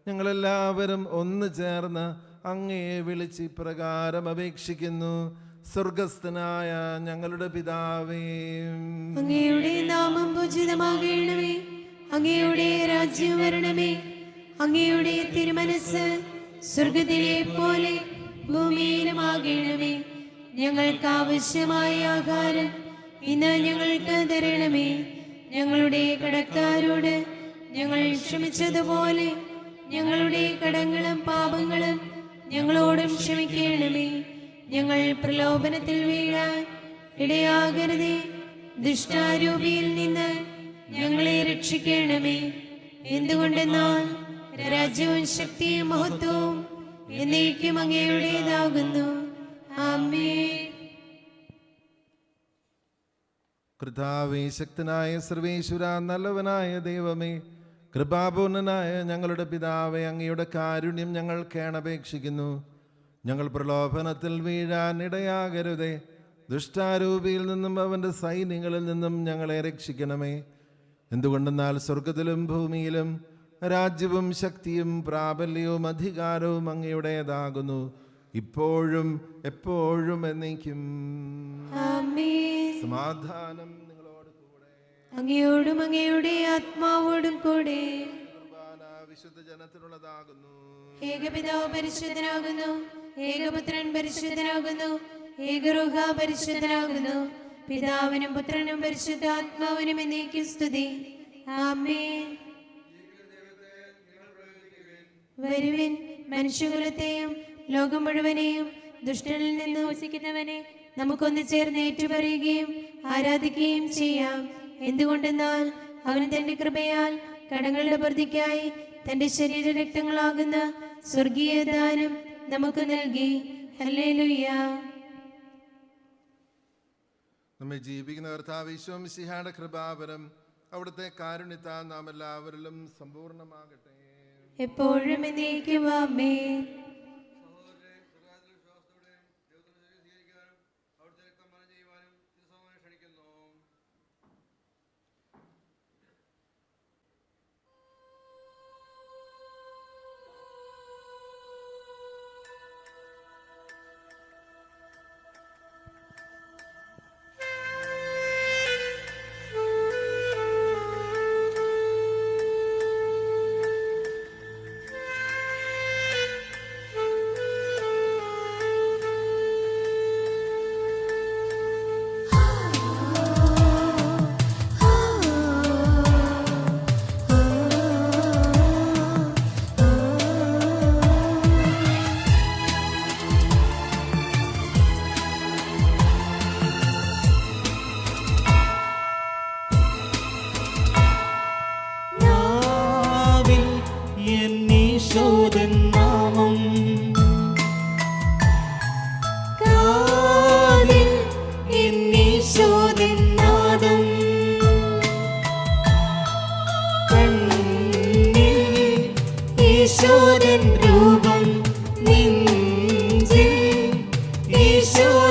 ഞങ്ങളെല്ലാവരും ഒന്ന് ചേർന്ന് അങ്ങയെ വിളിച്ച് ഇപ്രകാരം അപേക്ഷിക്കുന്നു. സ്വർഗസ്ഥനായ ഞങ്ങളുടെ പിതാവേ, അങ്ങയുടെ നാമം പൂജിതമാകണമേ. അങ്ങയുടെ രാജ്യം വരണമേ. അങ്ങയുടെ തിരുമനസ് സ്വർഗത്തിലെ പോലെ ഭൂമിയിലുമാകണമേ. ഞങ്ങൾക്ക് ആവശ്യമായ ആഹാരം ഇന്ന് ഞങ്ങൾക്ക് തരണമേ. ഞങ്ങളുടെ കടക്കാരോട് ഞങ്ങൾ ക്ഷമിച്ചതുപോലെ ഞങ്ങളുടെ കടങ്ങളും പാപങ്ങളും ഞങ്ങളോടും ക്ഷമിക്കണമേ. ഞങ്ങൾ പ്രലോഭനത്തിൽ വീഴാൻ ഇടയാകരുതേ. ദുഷ്ടാരൂപിയിൽ നിന്ന് ഞങ്ങളെ രക്ഷിക്കണമേ. എന്തുകൊണ്ടെന്നാൽ രാജ്യവും ശക്തിയും മഹത്വവും എന്നേക്കും അങ്ങയുടേതാകുന്നു. ആമേൻ. കർത്താവേ, ശക്തനായ സർവേശ്വര, നല്ലവനായ ദൈവമേ, കൃപാപൂർണനായ ഞങ്ങളുടെ പിതാവേ, അങ്ങയുടെ കാരുണ്യം ഞങ്ങൾ കേണപേക്ഷിക്കുന്നു. ഞങ്ങൾ പ്രലോഭനത്തിൽ വീഴാൻ ഇടയാകരുതേ. ദുഷ്ടാരൂപിയിൽ നിന്നും അവൻ്റെ സൈന്യങ്ങളിൽ നിന്നും ഞങ്ങളെ രക്ഷിക്കണമേ. എന്തുകൊണ്ടെന്നാൽ സ്വർഗത്തിലും ഭൂമിയിലും രാജ്യവും ശക്തിയും പ്രാബല്യവും അധികാരവും അങ്ങയുടേതാകുന്നു, ഇപ്പോഴും എപ്പോഴും എന്നേക്കും. ആമേൻ. സമാധാനം നിങ്ങളോട് കൂടെ. അങ്ങയോടും അങ്ങയുടെ ആത്മാവോടും കൂടെ. കുർബാന വിശുദ്ധ ജനത്തിനുള്ളതാകുന്നു. ഏകപിതാവ് പരിശുദ്ധനാകുന്നു. ഏകപുത്രൻ പരിശുദ്ധനാകുന്നു. ഏകരൂഹ പരിശുദ്ധനാകുന്നു. പിതാവിനും പുത്രനും പരിശുദ്ധാത്മാവിനും എന്നേക്കും സ്തുതി. ആമേൻ. വരുവിൻ, മനുഷ്യകുലത്തെയും ലോകം മുഴുവനെയും ദുഷ്ടനിൽ നിന്ന് വസിക്കുന്നവനെ നമുക്കൊന്ന് ചേർന്ന് ഏറ്റുപറയുകയും ആരാധിക്കുകയും ചെയ്യാം. എന്തുകൊണ്ടെന്നാൽ അവൻ തന്റെ കൃപയാൽ കടങ്ങളുടെ പ്രതിക്കായി തന്റെ ശരീര രക്തങ്ങളാകുന്ന സ്വർഗീയ ദാനം നമുക്ക് നൽകി. ഹല്ലേലൂയ. നമ്മെ ജീവിക്കുന്ന കർത്താവ് ഈശോ മിശിഹായുടെ കൃപാവരം അവിടുത്തെ കാരുണ്യത്താൽ നാം എല്ലാവരിലും സമ്പൂർണ്ണമാകട്ടെ. എപ്പോഴും എന്നേക്കും ആമേൻ.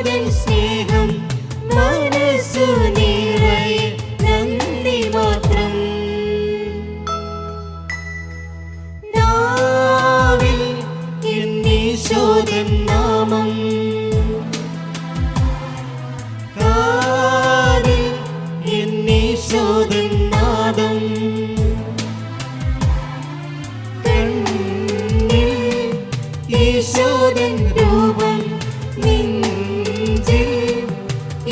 ഈശോദൻ സ്നേഹം മനസ്സു നിറയെ നന്ദി മാത്രം. നാവിൽ എന്നീശോദൻ നാമം, കാതിൽ എന്നീശോദൻ നാദം, കണ്ണിൽ ഈശോദൻ രൂപം, നെഞ്ചിൽ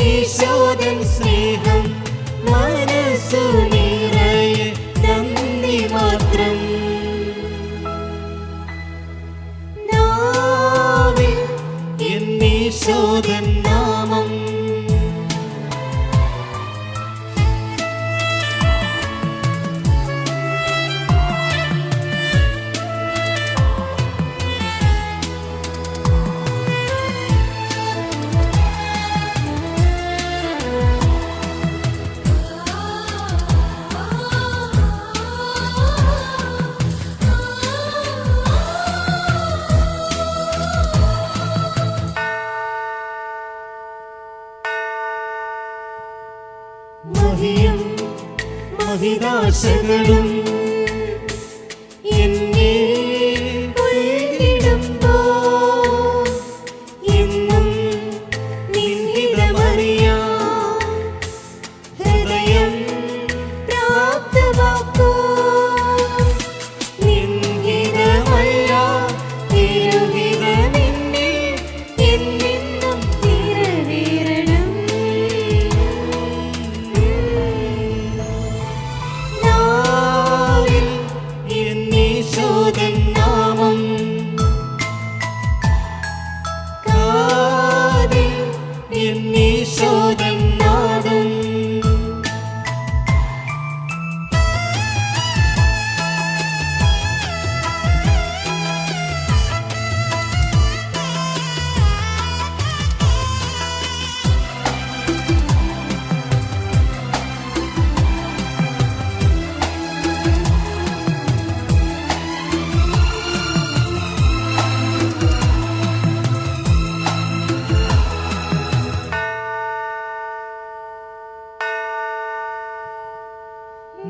ഈശോദൻ സ്നേഹം മനസ്സു നിറയെ നന്ദി മാത്രം. നാവിൽ എന്നീശോദൻ നാമം, മഹിയും മഹിതാശകളും എന്നെ കൊള്ളിടുമ്പോൾ എന്നും നിൻഹിതമറിയാം ഹൃദയം പ്രാപ്തമാക്കൂ. നിൻഹിതമല്ല തിരുഹിതമെന്നിൽ എന്നെന്നും നിറവേറണം. നാവിൽ എന്നീശോദൻ നാമം, കാതിൽ എന്നീശോദൻ നാദം,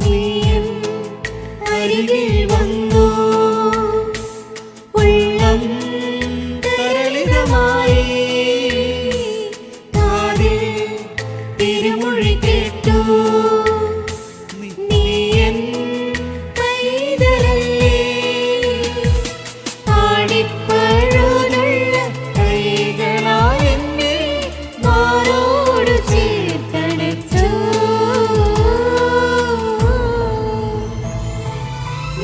നീയും അരികിൽ വന്നു ഉള്ളം തരളിതമായി. കാതിൽ തിരുമൊഴി കേട്ടു, നീ എൻ പൈതലല്ലേ. ആടിപ്പഴുതുള്ള കൈകളാൽ എന്നെ മാറോട് ചേർത്തണച്ചു.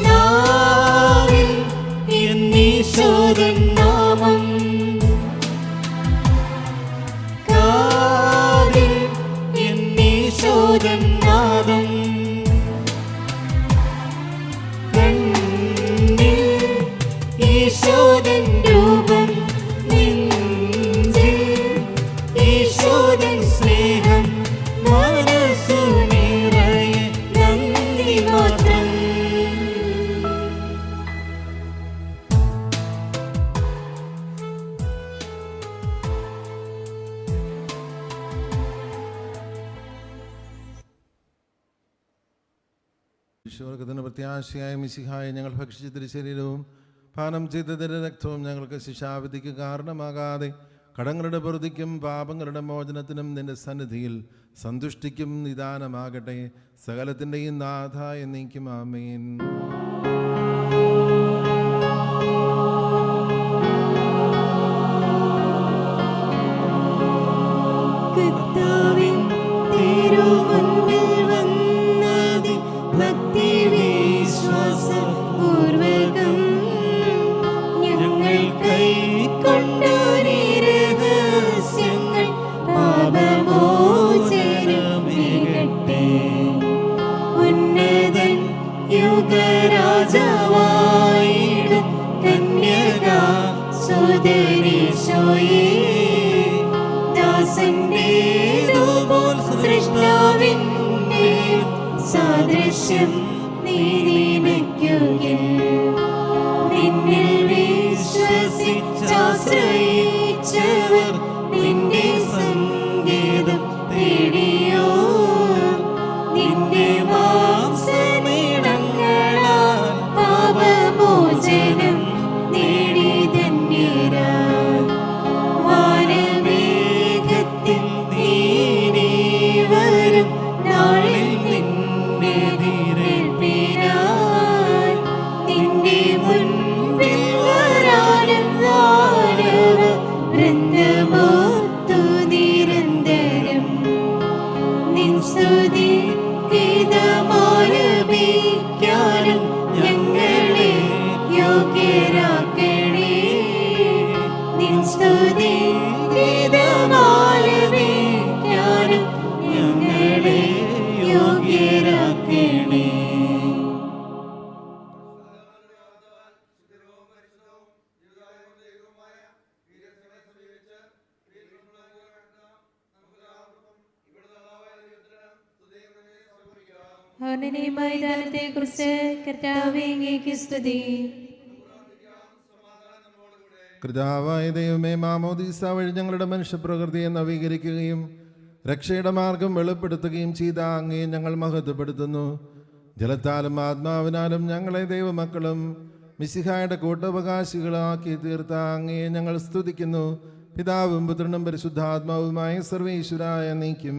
നാവിൽ എന്നീശോദൻ നാമം, കാതിൽ എന്നീശോദൻ നാദം, കണ്ണിൽ ഈശോദൻ രൂപം, നെഞ്ചിൽ ഈശോദൻ സ്നേഹം മനസ്സു നിറയെ നന്ദി മാത്രം. ഈശോർക്കത്തിന് പ്രത്യാശയായ മിശിഹായെ ഞങ്ങൾ ഭക്ഷിച്ച തിരുശരീരവും പാനം ചെയ്ത രക്തവും ഞങ്ങൾക്ക് ശിക്ഷാവിധിക്ക് കാരണമാകാതെ കടങ്ങളുടെ പൊറുതിക്കും പാപങ്ങളുടെ മോചനത്തിനും നിന്റെ സന്നിധിയിൽ സന്തുഷ്ടിക്കും നിദാനമാകട്ടെ. സകലത്തിൻ്റെയും നാഥ എന്നേക്കും ആമേൻ. കർത്താവിൻ തിരുമുൻപിൽ വന്നതി ഭക്തി വിശ്വാസപൂർവകം ഞങ്ങൾ കൈക്കൊണ്ടൊരു രഹസ്യങ്ങൾ പാപമോചനമേകട്ടെ. ഉന്നതൻ യുഗരാജാവായിടും കന്യകാ സുതനീശോയേ, ദാസന്റേതുപോൽ സൃഷ്ടാവിന്റെ സാദൃശ്യം നീ നിനയ്ക്കുകിൽ. നിന്നിൽ വിശ്വസിച്ചാശ്രയിച്ചവർ നിന്റെ വർണ്ണനീയമായ ദാനത്തെക്കുറിച്ച് കർത്താവേ അങ്ങേക്ക് സ്തുതി. കർത്താവായ ദൈവമേ, മാമോദീസ വഴി ഞങ്ങളുടെ മനുഷ്യപ്രകൃതിയെ നവീകരിക്കുകയും രക്ഷയുടെ മാർഗം വെളിപ്പെടുത്തുകയും ചെയ്ത അങ്ങേ ഞങ്ങൾ മഹത്വപ്പെടുത്തുന്നു. ജലത്താലും ആത്മാവിനാലും ഞങ്ങളെ ദൈവമക്കളും മിശിഹായുടെ കൂട്ടവകാശികളാക്കി തീർത്ത അങ്ങേ ഞങ്ങൾ സ്തുതിക്കുന്നു. പിതാവും പുത്രനും പരിശുദ്ധാത്മാവുമായ സർവേശ്വരായ നീക്കും.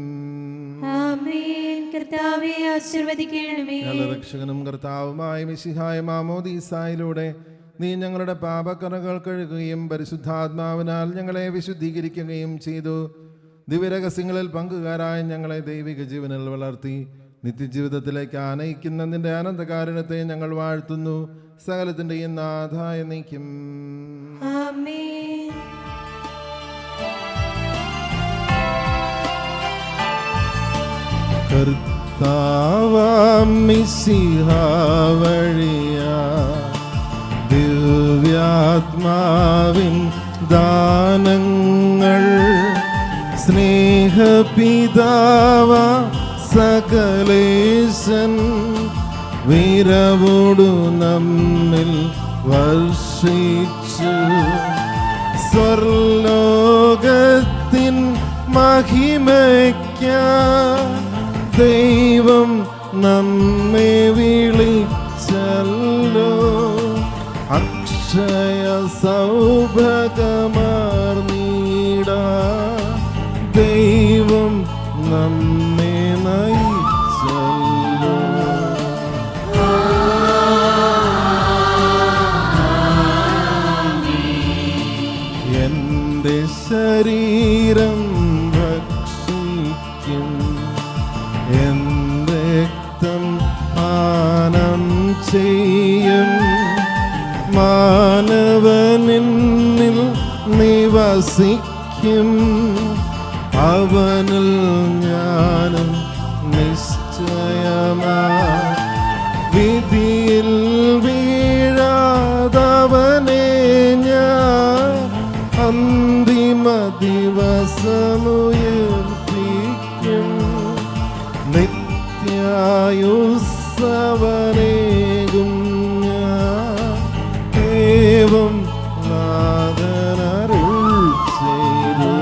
ആമേൻ. കർത്താവേ ആശീർവദിക്കണമേ. ഞങ്ങളുടെ രക്ഷകനും കർത്താവുമായ മിശിഹായ മാമോദീസായിലൂടെ നീ ഞങ്ങളുടെ പാപക്കറകൾ കഴുകുകയും പരിശുദ്ധാത്മാവിനാൽ ഞങ്ങളെ വിശുദ്ധീകരിക്കുകയും ചെയ്തു. ദിവ്യരഹസ്യങ്ങളിൽ പങ്കുകാരായ ഞങ്ങളെ ദൈവിക ജീവനിൽ വളർത്തി നിത്യജീവിതത്തിലേക്ക് ആനയിക്കുന്ന നിന്റെ അനന്തകാരുണ്യത്തെ ഞങ്ങൾ വാഴ്ത്തുന്നു. സകലത്തിൻ്റെയും നാഥായ നീക്കും. ആമേൻ. കർത്താവാം മിശിഹാ വഴിയാ ദിവ്യാത്മാവിൻ ദാനങ്ങൾ സ്നേഹപിതാവ സകലേശൻ വീരവോടു നമ്മിൽ വർഷിച്ചു. സ്വർലോകത്തിൻ മഹിമയ്ക്കായി ദൈവം നമ്മെ വിളിച്ചല്ലോ. അക്ഷയ സൗഭഗമാർന്നീട ദൈവം നമ്മെ നയിച്ചല്ലോ. എൻ്റെ ശരീരം ഭക്ഷിക്കും, എൻ്റെ രക്തം പാനം ചെയ്യും. മാനവനിൽ നിവസിക്കും, അവനിൽ ഞാനും നിശ്ചയമാ. വിധിയിൽ വീഴാതവനെ ഞാൻ അന്തിമ ദിവസമുയർപ്പിക്കും. നിത്യായുസ്സവനേകും ഞാൻ ഏവം നാഥനരുൾ ചെയ്തു.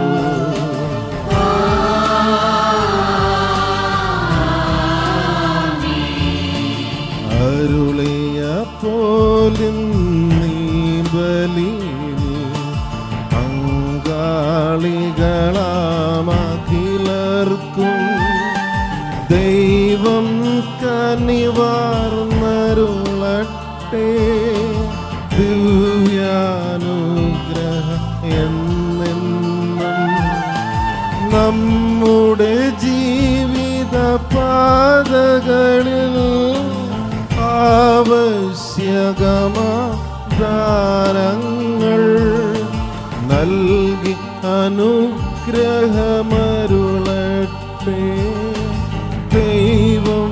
അരുളിയ പോലും നീ ബലിയിൽ പങ്കാളികളാമഖിലർക്കും ദൈവം കനിവാർന്നരുളട്ടെ. ദിവ്യാനുഗ്രഹം എന്നെന്നും നമ്മുടെ ജീവിത പാതകളിൽ ആവശ്യകമാദാനങ്ങൾ നൽകി അനുഗ്രഹമരുളട്ടെ. ദൈവം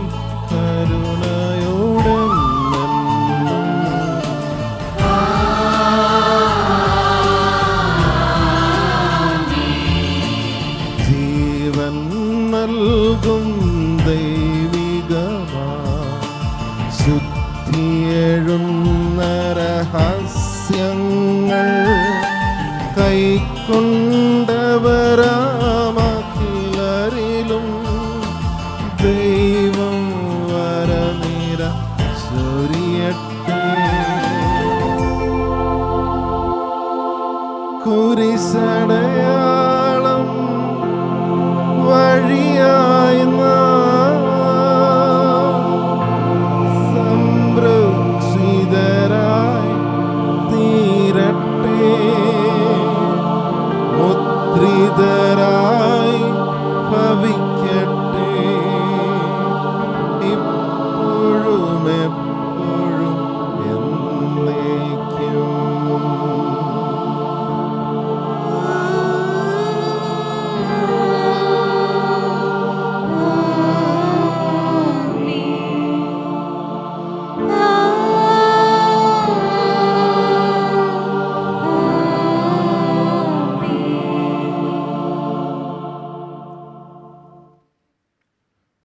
കരുണയോടെ ജീവൻ നൽകും